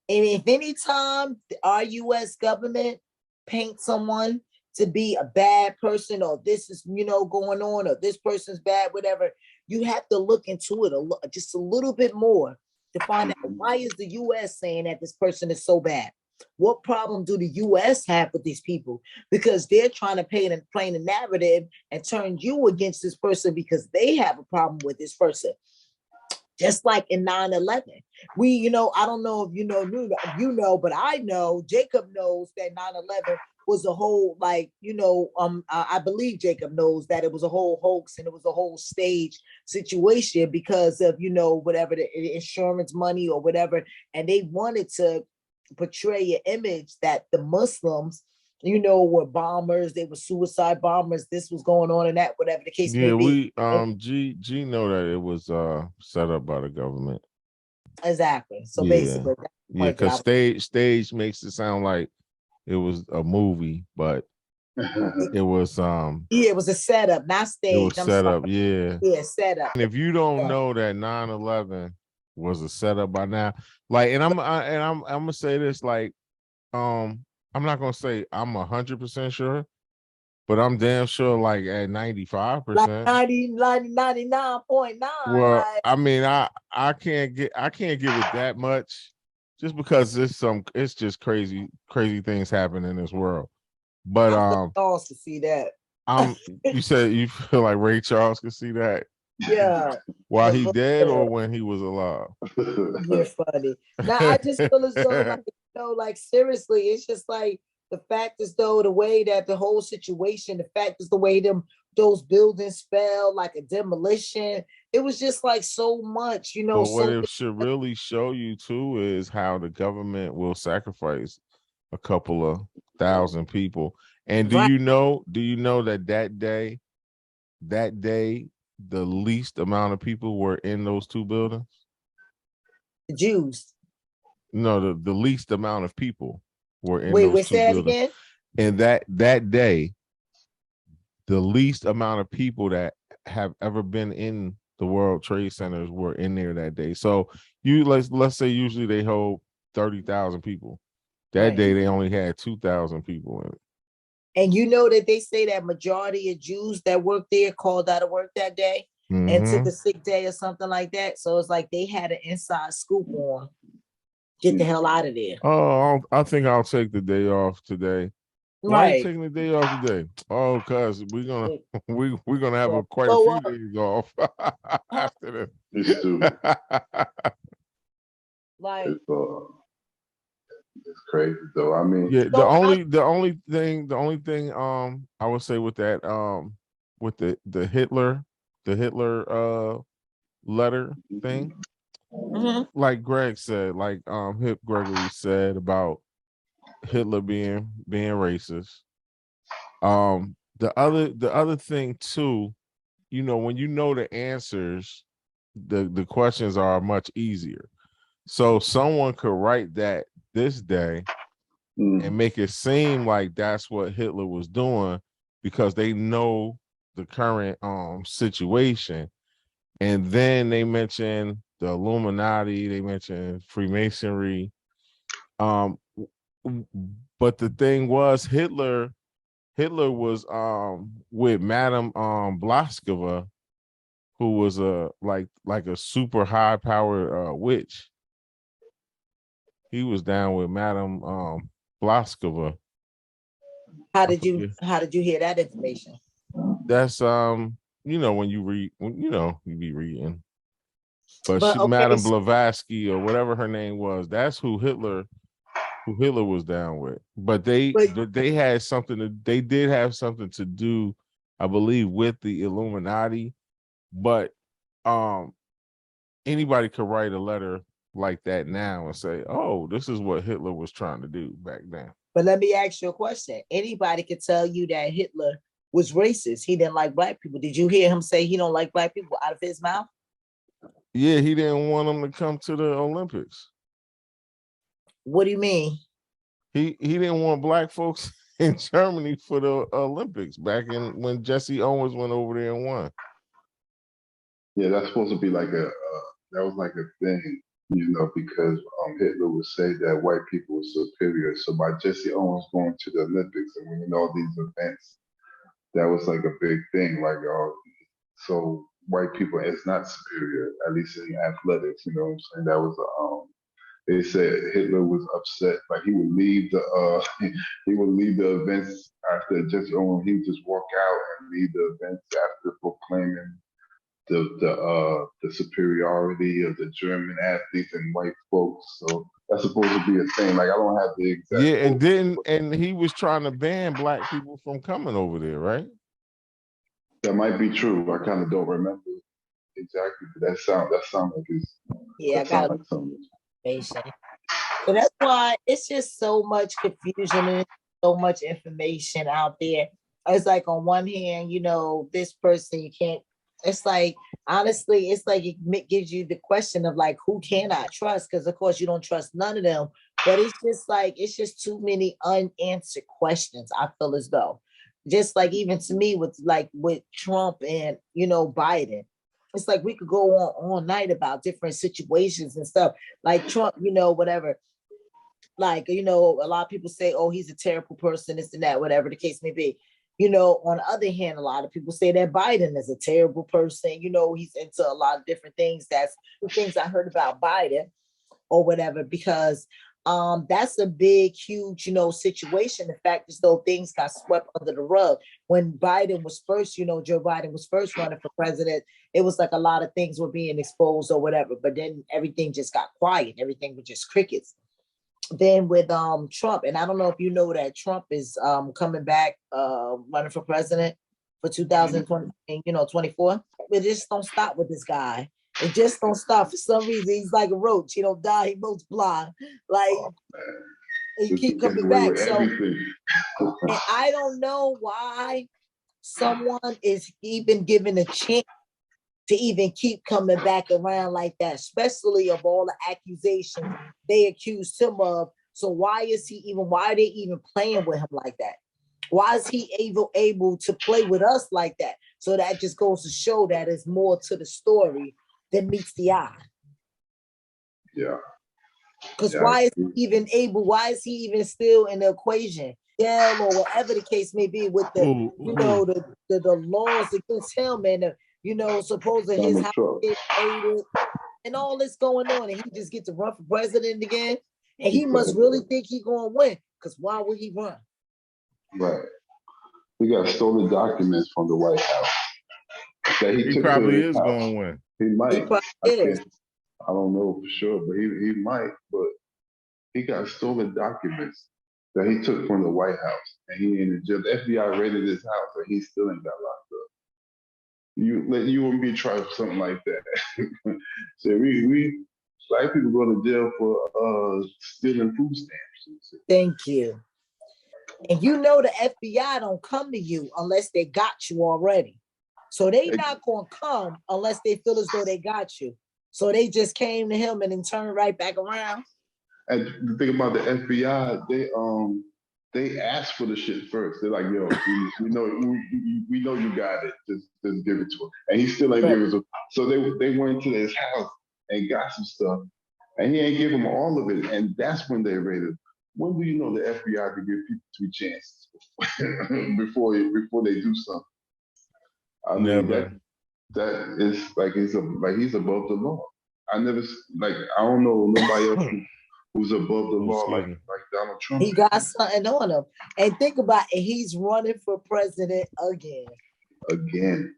and if any time our U.S. government paints someone to be a bad person, or this is, going on, or this person's bad, whatever, you have to look into it just a little bit more to find out why is the U.S. saying that this person is so bad? What problem do the U.S. have with these people? Because they're trying to paint a narrative and turn you against this person because they have a problem with this person. Just like in 9/11, we, I don't know if but I know, Jacob knows that 9/11 was a whole, I believe Jacob knows that it was a whole hoax and it was a whole stage situation because of, whatever the insurance money or whatever. And they wanted to portray an image that the Muslims, were bombers, they were suicide bombers, this was going on and that, whatever the case may be. G know that it was set up by the government. Exactly. So basically, because stage makes it sound like it was a movie, but it was it was a setup, not stage. It was set up, yeah. Yeah, setup. And if you don't know that 9/11 was a setup by now, and I'm gonna say this, I'm not gonna say I'm 100% sure, but I'm damn sure at 95%. 99.9. Well, I can't give it that much just because it's just crazy things happen in this world. But Charles to see that. You said you feel like Ray Charles could see that? Yeah. While he dead or when he was alive? You're funny. Now I just feel as though, like, like seriously, it's just like the fact is though the way that the whole situation, the fact is the way those buildings fell, like a demolition. It was just like so much, But what so it should really show you too is how the government will sacrifice a couple of thousand people. And do you know that day, the least amount of people were in those two buildings? the Jews. No, the least amount of people were in Wait, those two say that buildings. again? And that day, the least amount of people that have ever been in the World Trade Centers were in there that day. So let's say usually they hold 30,000 people. That day they only had 2,000 people in it. And you know that they say that majority of Jews that work there called out of work that day and took a sick day or something like that. So it's like they had an inside scoop on. Get the hell out of there. Oh, I think I'll take the day off today. Why are you taking the day off today? Oh, cause we're gonna have quite a few days off after this. It's stupid. Like it's crazy though. I mean, yeah. The only thing I would say with that with the Hitler letter thing, like Greg said, like Hip Gregory said about Hitler being racist. The other thing too, when you know the answers, the questions are much easier. So someone could write that this day and make it seem like that's what Hitler was doing because they know the current situation. And then they mention the Illuminati, they mention Freemasonry. But the thing was Hitler was with Madame Blaskova, who was like a super high powered witch. He was down with Madame Blaskova. How did you hear that information? That's when you read, you be reading. But Madame Blavatsky or whatever her name was, that's who Hitler was down with. But they had something they did have something to do, I believe, with the Illuminati. But anybody could write a letter like that now and say, oh, this is what Hitler was trying to do back then. But let me ask you a question. Anybody could tell you that Hitler was racist. He didn't like black people. Did you hear him say he don't like black people out of his mouth? Yeah, he didn't want them to come to the Olympics. What do you mean? He didn't want black folks in Germany for the Olympics back in when Jesse Owens went over there and won. Yeah, that's supposed to be like that was like a thing, because Hitler would say that white people were superior. So by Jesse Owens going to the Olympics and winning all these events, that was like a big thing. Like, so white people is not superior, at least in athletics. You know what I'm saying? That was they said Hitler was upset. Like he would leave the events after Jesse Owens. He would just walk out and leave the events after proclaiming the superiority of the German athletes and white folks. So that's supposed to be a thing. Like I don't have the exact. Yeah, and he was trying to ban black people from coming over there, right? That might be true. I kind of don't remember exactly, but that sound like it's. Yeah, I got information. So that's why it's just so much confusion and so much information out there. It's like on one hand, this person you can't. It's like honestly, it's like it gives you the question of like who can I trust? Because of course you don't trust none of them. But it's just too many unanswered questions. I feel as though. Just like even to me with Trump and Biden, it's like we could go on all night about different situations and stuff. Like Trump, whatever. Like a lot of people say, "Oh, he's a terrible person," this and that, whatever the case may be. On the other hand, a lot of people say that Biden is a terrible person. He's into a lot of different things. That's the things I heard about Biden or whatever, because That's a big, huge, situation. The fact is, though, things got swept under the rug. When Biden was first, Joe Biden was first running for president, it was like a lot of things were being exposed or whatever. But then everything just got quiet. Everything was just crickets. Then with Trump, and I don't know if you know that Trump is coming back running for president for 2020, 24. It just don't stop with this guy. It just don't stop. For some reason, he's like a roach. He don't die. He multiply. Like he keep coming back. So, and I don't know why someone is even given a chance to even keep coming back around like that, especially of all the accusations they accused him of. So why are they even playing with him like that? Why is he able to play with us like that? So that just goes to show that there's more to the story than meets the eye. Yeah. Because why is he even still in the equation? Yeah, or whatever the case may be with the, the laws against him and supposedly his house get raided and all this going on, and he just get to run for president again. And he must really think he gonna win, because why would he run? Right. He got stolen documents from the White House. That he probably is going to win. He might. He probably is. I don't know for sure, but he might. But he got stolen documents that he took from the White House, and he in the jail. The FBI raided his house, and he still ain't got locked up. You wouldn't be tried for something like that. So we black people go to jail for stealing food stamps. Thank you. And the FBI don't come to you unless they got you already. So they not gonna come unless they feel as though they got you. So they just came to him and then turned right back around. And the thing about the FBI, they ask for the shit first. They're like, yo, we know you got it. Just give it to him. And he still ain't give it to him. So they went to his house and got some stuff. And he ain't give them all of it. And that's when they raided. When do you know the FBI can give people 2 chances before they do something? I mean, that is like he's above the law. I don't know nobody else who's above the law like Donald Trump. He got something on him. And think about it, he's running for president again. Again.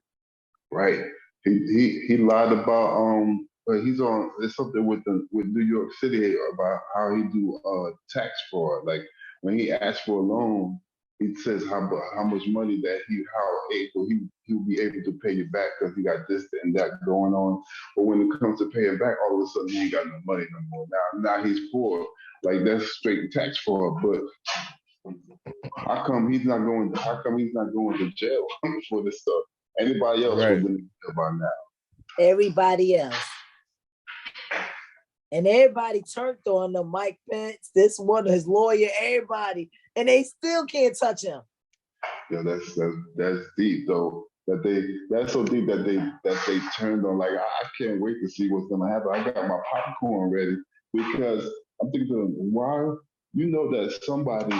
Right. He lied about he's on there's something with New York City about how he do tax fraud. Like when he asks for a loan, he says how much money that he'll be able to pay you back because he got this and that going on. But when it comes to paying back, all of a sudden he ain't got no money no more. Now he's poor. Like that's straight tax fraud. But how come he's not going to jail for this stuff? Anybody else would have been in jail by now. Everybody else. And everybody turned on the Mike Pence, this one, his lawyer, everybody, and they still can't touch him. Yeah, that's deep though. That's so deep that they turned on. Like I can't wait to see what's gonna happen. I got my popcorn ready because I'm thinking, why that somebody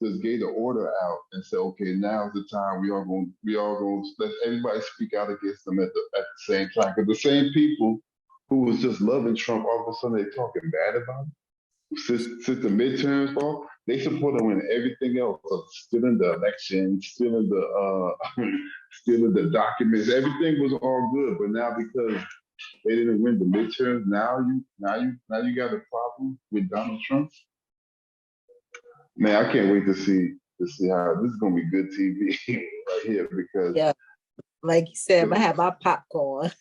just gave the order out and said, okay, now's the time we all going to let everybody speak out against them at the same time. Because the same people who was just loving Trump, all of a sudden they're talking bad about him. Since the midterms fall, they support him in everything else, stealing the election, stealing the documents. Everything was all good, but now because they didn't win the midterms, now you got a problem with Donald Trump. Man, I can't wait to see how this is gonna be good TV right here because like you said, I'm gonna have my popcorn.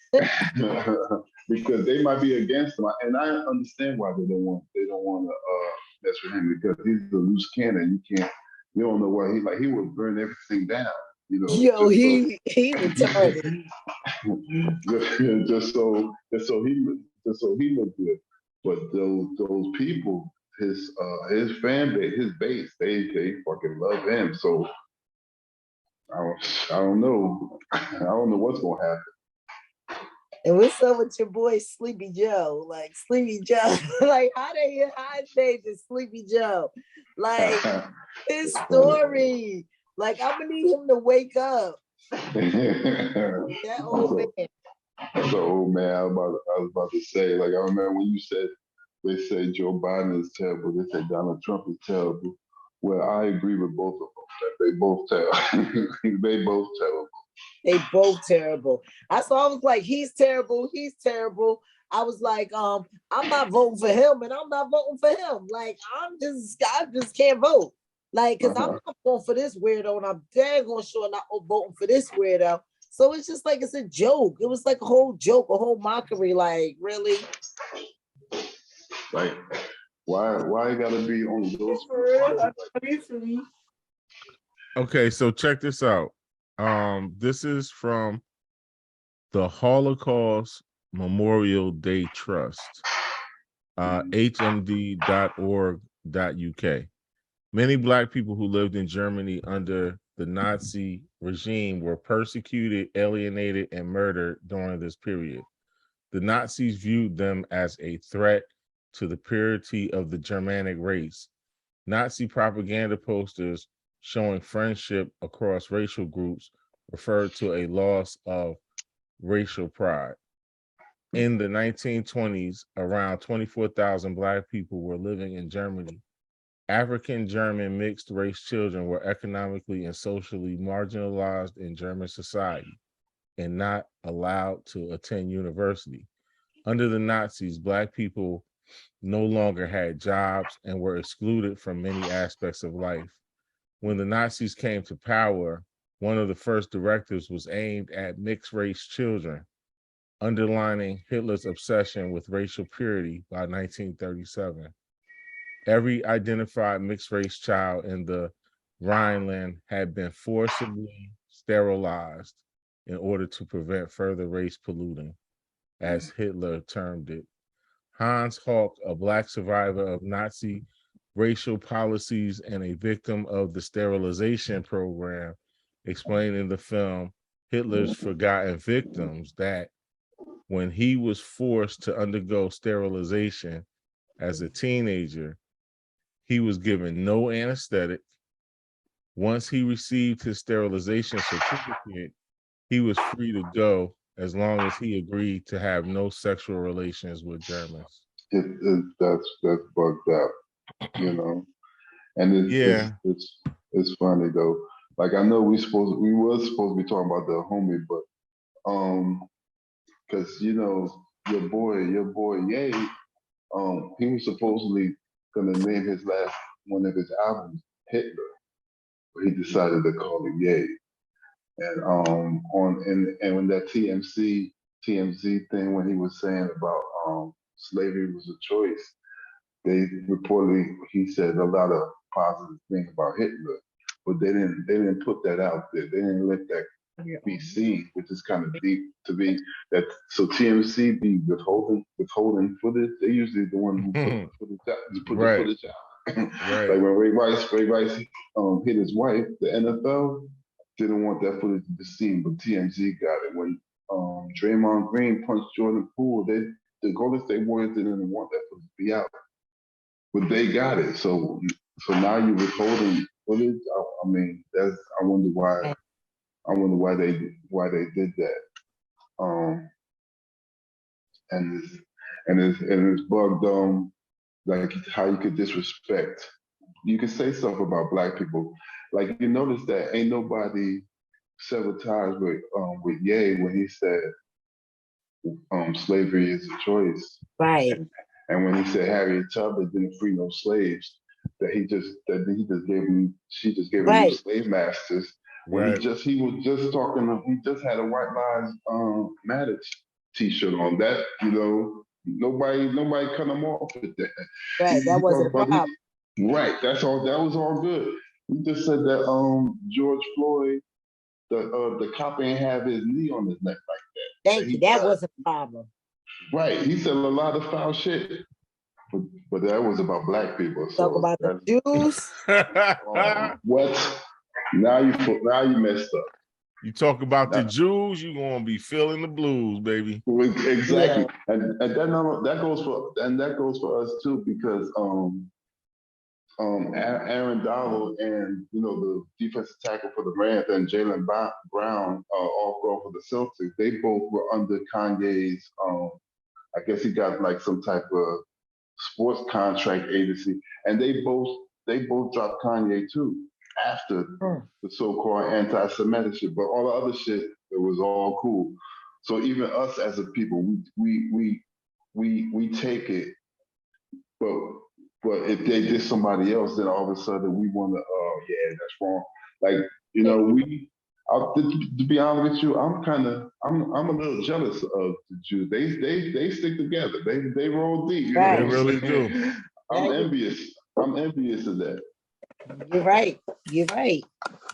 Because they might be against him, and I understand why they don't want to mess with him because he's a loose cannon. You don't know what he would burn everything down. Yo, he retarded. just so he looked good. But those people, his fan base, his base, they fucking love him. So I don't know. I don't know what's gonna happen. And what's up with your boy Sleepy Joe? Like Sleepy Joe, like how they name is Sleepy Joe? Like his story. Like I'm gonna need him to wake up. That old man. That's an old man. I was about to say. Like I remember when you said they say Joe Biden is terrible. They say Donald Trump is terrible. Well, I agree with both of them. That they both terrible. They both terrible. They both terrible. I was like, he's terrible. He's terrible. I was like, I'm not voting for him, and I'm not voting for him. Like, I just can't vote. Like, because I'm not voting for this weirdo, and I'm dang sure not voting for this weirdo. So it's just like it's a joke. It was like a whole joke, a whole mockery. Like, really? Like, why it gotta be on those? Okay, so check this out. This is from the Holocaust Memorial Day Trust, hmd.org.uk. Many Black people who lived in Germany under the Nazi regime were persecuted, alienated, and murdered during this period. The Nazis viewed them as a threat to the purity of the Germanic race. Nazi propaganda posters showing friendship across racial groups referred to a loss of racial pride. In the 1920s, around 24,000 Black people were living in Germany. African German mixed race children were economically and socially marginalized in German society and not allowed to attend university. Under the Nazis, Black people no longer had jobs and were excluded from many aspects of life. When the Nazis came to power, one of the first directives was aimed at mixed race children, underlining Hitler's obsession with racial purity by 1937. Every identified mixed race child in the Rhineland had been forcibly sterilized in order to prevent further race polluting, as Hitler termed it. Hans Hauck, a Black survivor of Nazi racial policies and a victim of the sterilization program, explained in the film Hitler's Forgotten Victims that when he was forced to undergo sterilization as a teenager, he was given no anesthetic. Once he received his sterilization certificate, he was free to go as long as he agreed to have no sexual relations with Germans. That's bugged out, you know. And it's funny though. Like I know we was supposed to be talking about Dahomey, but because you know your boy Ye, he was supposedly gonna name his last one of his albums Hitler, but he decided to call it Ye. And and when that TMZ thing when he was saying about slavery was a choice, they reportedly he said a lot of positive things about Hitler, but they didn't put that out there. They didn't let that be seen, which is kind of deep to be that. So TMZ be withholding footage. They usually the one who put the footage out. Right. Like when Ray Rice hit his wife, the NFL didn't want that footage to be seen, but TMZ got it. When Draymond Green punched Jordan Poole, the Golden State Warriors didn't want that footage to be out, but they got it. So now you're withholding footage. I mean, I wonder why. I wonder why they did that. And it's bugged like how you could disrespect. You could say stuff about Black people. Like you notice that ain't nobody several times with Ye when he said slavery is a choice. Right. And when he said Harriet Tubman didn't free no slaves, she just gave him new slave masters. When he was just talking, he just had a White Lives Matter t-shirt on. That, you know, nobody cut him off with that. Right, that wasn't a problem. Right, that's all. That was all good. He just said that George Floyd, the cop ain't have his knee on his neck like that. Thank you. That wasn't a problem. Right, he said a lot of foul shit, but that was about Black people. Talk about the Jews. What? Now you messed up. You talk about the Jews, you're gonna be feeling the blues, baby. Exactly, yeah. and that goes for us too, because Aaron Donald and the defensive tackle for the Rams and Jaylen Brown, all go for the Celtics. They both were under Kanye's. I guess he got like some type of sports contract agency, and they both dropped Kanye too after the so-called anti-Semitic, but all the other shit, it was all cool. So even us as a people, we take it, but if they did somebody else, then all of a sudden we want to, oh yeah, that's wrong. Like, you know, to be honest with you, I'm a little jealous of the Jews. They stick together. They roll deep. You know Right. what I'm They really saying? do. I'm envious. I'm envious of that. You're right. You're right.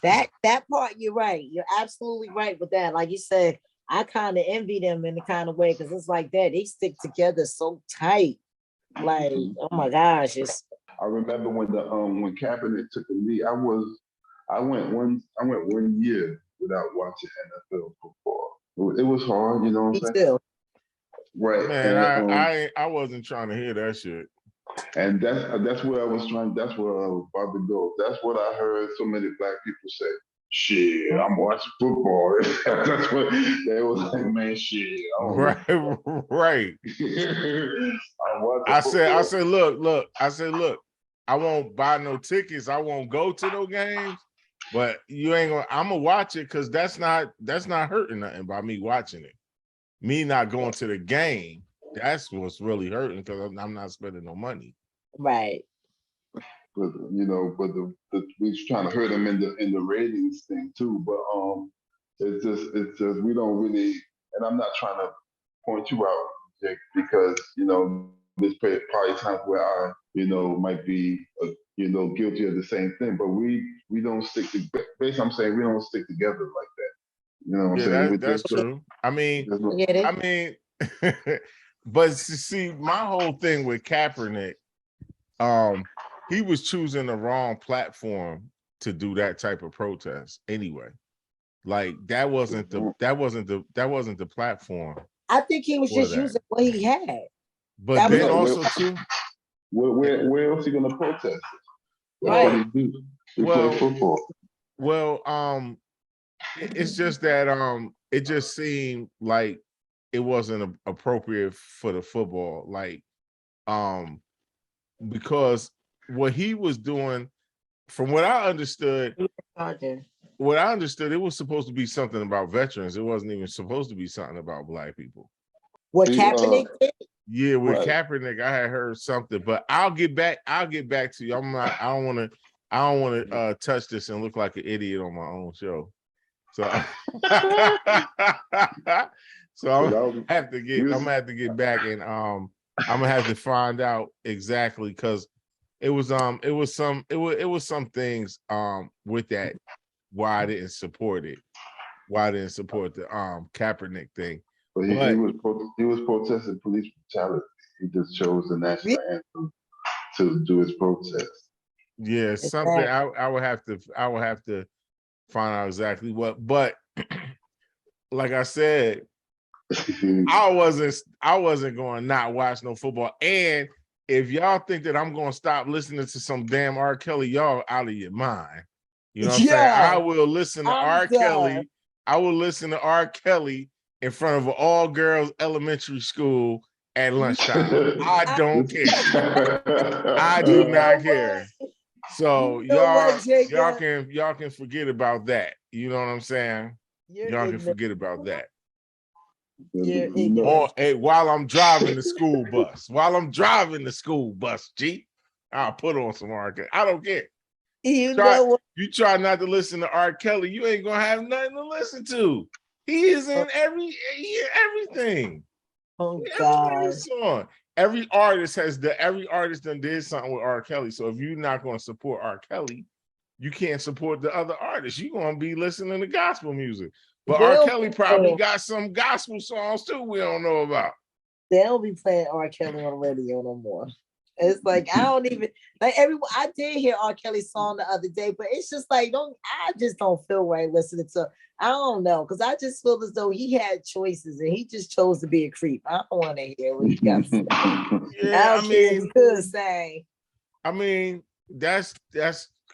That part, you're right. You're absolutely right with that. Like you said, I kind of envy them in the kind of way because it's like that. They stick together so tight. Like, oh my gosh, it's. I remember when Kaepernick took a knee. I went one year without watching NFL football. It was hard, you know what I'm saying? Right. Man, And, I wasn't trying to hear that shit. And that's where I was trying. That's where I was about to go. That's what I heard so many black people say. Shit, I'm watching football. That's what they was like, man. Shit, Right. I said, look. I won't buy no tickets. I won't go to no games. But you ain't gonna. I'm gonna watch it because that's not hurting nothing by me watching it. Me not going to the game. That's what's really hurting because I'm not spending no money. Right. But we're trying to hurt them in the ratings thing too. But it's just we don't really. And I'm not trying to point you out, Jake, because there's probably times where I might be guilty of the same thing. But we don't stick to. Basically, I'm saying we don't stick together like that. You know what I'm saying? That's true. I mean, but see, my whole thing with Kaepernick, he was choosing the wrong platform to do that type of protest anyway. Like that wasn't the platform. I think he was just using what he had. But then also too, where else he gonna protest? Right. He play football. Well, it's just that it just seemed like it wasn't appropriate for the football, like because what he was doing, from what I understood, it was supposed to be something about veterans. It wasn't even supposed to be something about black people. What Kaepernick did? Yeah, with Kaepernick, I had heard something, but I'll get back to you. I don't want to touch this and look like an idiot on my own show. So, I'm gonna have to get back, and I'm gonna have to find out exactly, because it was some things with that why I didn't support it, why I didn't support the Kaepernick thing. But he was protesting police brutality. He just chose the national anthem to do his protest. Yeah, something I would have to find out exactly what, but like I said, I wasn't going to not watch no football. And if y'all think that I'm going to stop listening to some damn R. Kelly, y'all out of your mind. You know what I'm saying? I will listen to R. Kelly. I will listen to R. Kelly in front of an all-girls elementary school at lunchtime. I don't care. I do not care. So y'all can forget about that. You know what I'm saying? Y'all can forget about that. Or while I'm driving the school bus, G, I'll put on some R. Kelly. I don't care. You try not to listen to R. Kelly, you ain't gonna have nothing to listen to. He is in everything. Oh God! Every artist done did something with R. Kelly. So if you're not going to support R. Kelly, you can't support the other artists. You're going to be listening to gospel music. But R. Kelly probably got some gospel songs too we don't know about. They don't be playing R. Kelly on the radio no more. It's like I don't even like everyone. I did hear R. Kelly's song the other day, but it's just like I just don't feel right listening to. I don't know, because I just feel as though he had choices and he just chose to be a creep. I don't want to hear what he got to say. Yeah, he could say. I mean, that's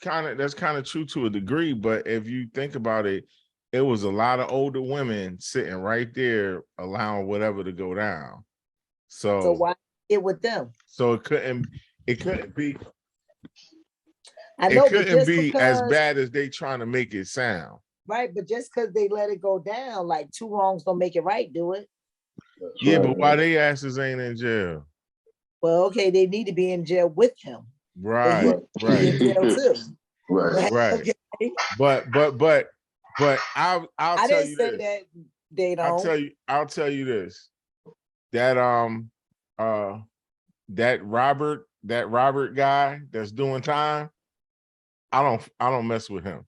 kind of true to a degree, but if you think about it, it was a lot of older women sitting right there allowing whatever to go down. So why it with them. So it couldn't be. I know, it but couldn't just be because, as bad as they trying to make it sound. right? But just because they let it go down, like two wrongs don't make it right, do it? Yeah, but why they asses ain't in jail? Well, okay, they need to be in jail with him. Right, But he be in jail too. right. Okay. But I'll I tell didn't you say this. that they don't. I'll tell you this. That that Robert guy that's doing time, I don't mess with him.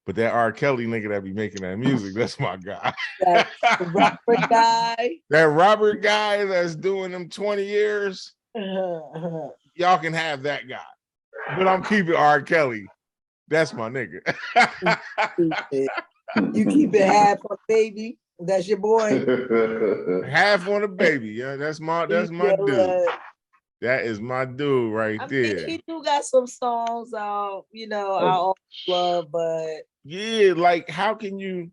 But that R.Kelly nigga that be making that music, that's my guy. That Robert guy. That Robert guy that's doing them 20 years, y'all can have that guy. But I'm keeping R.Kelly. That's my nigga. You keep it half on baby. That's your boy. Half on a baby. Yeah, that's my dude. That is my dude right there. He do got some songs I always love, but yeah, like how can you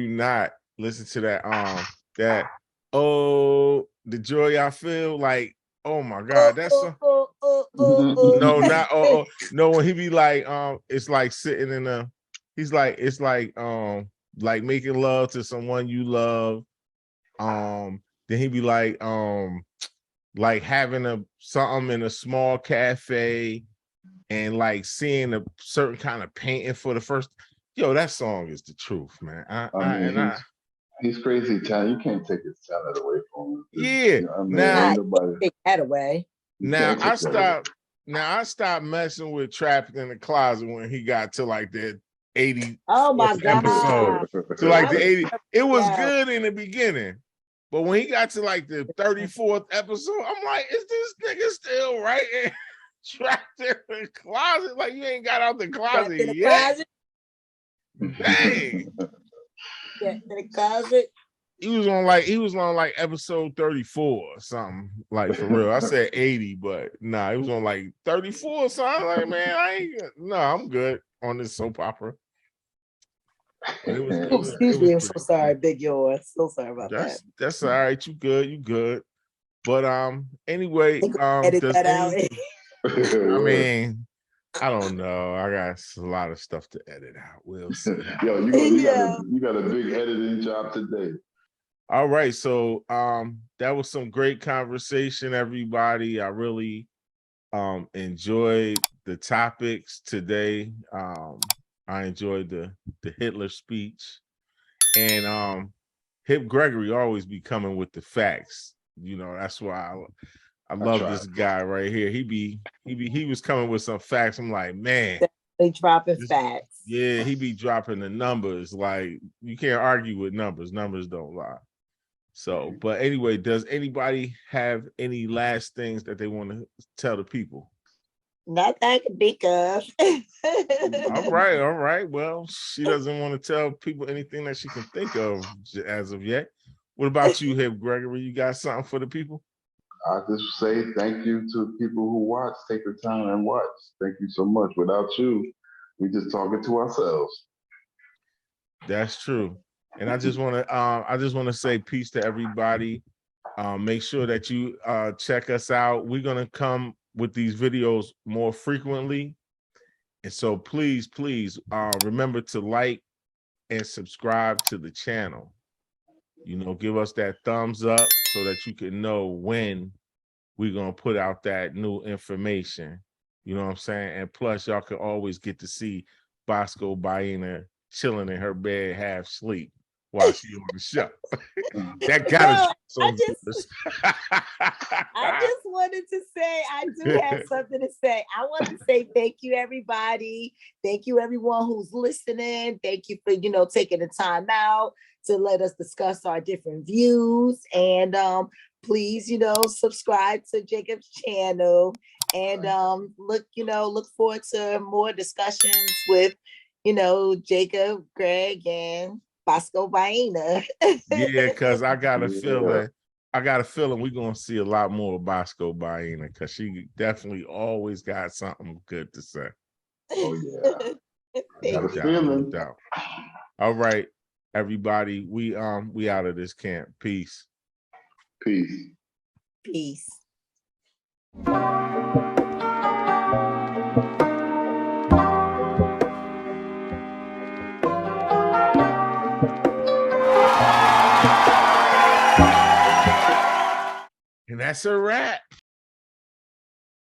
not listen to that the joy I feel, like, oh my god, that's no, not no, when he be like it's like sitting in a, he's like, it's like making love to someone you love, then he be like having something in a small cafe and like seeing a certain kind of painting for the first. Yo, that song is the truth, man. He's crazy talent. You can't take his talent away from him. Yeah. now take that away. Now I stopped messing with Trapped in the Closet when he got to like the 80. Oh my god! Episode. To like the 80, it was good in the beginning, but when he got to like the 34th episode, I'm like, is this nigga still writing Trapped in the Closet? Like, you ain't got out the closet yet. Dang. Yeah, in the closet. He was on like episode 34 or something, like, for real. I said 80, but nah, he was on like 34 or something. Like, man, I'm good on this soap opera. Excuse me, I'm so sorry, Big Yours. So sorry about that. That's all right. You good. But anyway, edit that out. I mean, I don't know. I got a lot of stuff to edit out. We'll see. Yo, you got a big editing job today. All right, so that was some great conversation, everybody. I really enjoyed the topics today. I enjoyed the Hitler speech, and Hip Gregory always be coming with the facts. You know, that's why I love this guy right here. He was coming with some facts. I'm like, man, they dropping facts. Yeah, he be dropping the numbers. Like, you can't argue with numbers. Numbers don't lie. So, but anyway, does anybody have any last things that they want to tell the people? Not that I can think of. All right. Well, she doesn't want to tell people anything that she can think of as of yet. What about you, Hip Gregory? You got something for the people? I just say thank you to people who watch, take the time and watch. Thank you so much. Without you, we just talking to ourselves. That's true. And I just want to say peace to everybody. Make sure that you check us out. We're gonna come with these videos more frequently, and so please remember to like and subscribe to the channel. You know, give us that thumbs up so that you can know when we're gonna put out that new information. You know what I'm saying? And plus, y'all can always get to see Bosco Baena chilling in her bed, half asleep, while she on the show. That got I just wanted to say, I do have something to say. I want to say thank you, everybody. Thank you, everyone who's listening. Thank you for, taking the time out to let us discuss our different views. And please, subscribe to Jacob's channel and look forward to more discussions with, Jacob, Greg, and Bosco Baena. Yeah, because I got a feeling we're gonna see a lot more of Bosco Baena, because she definitely always got something good to say. Oh yeah. No doubt. All right, everybody, we out of this camp. Peace. Peace. Peace. And that's a wrap.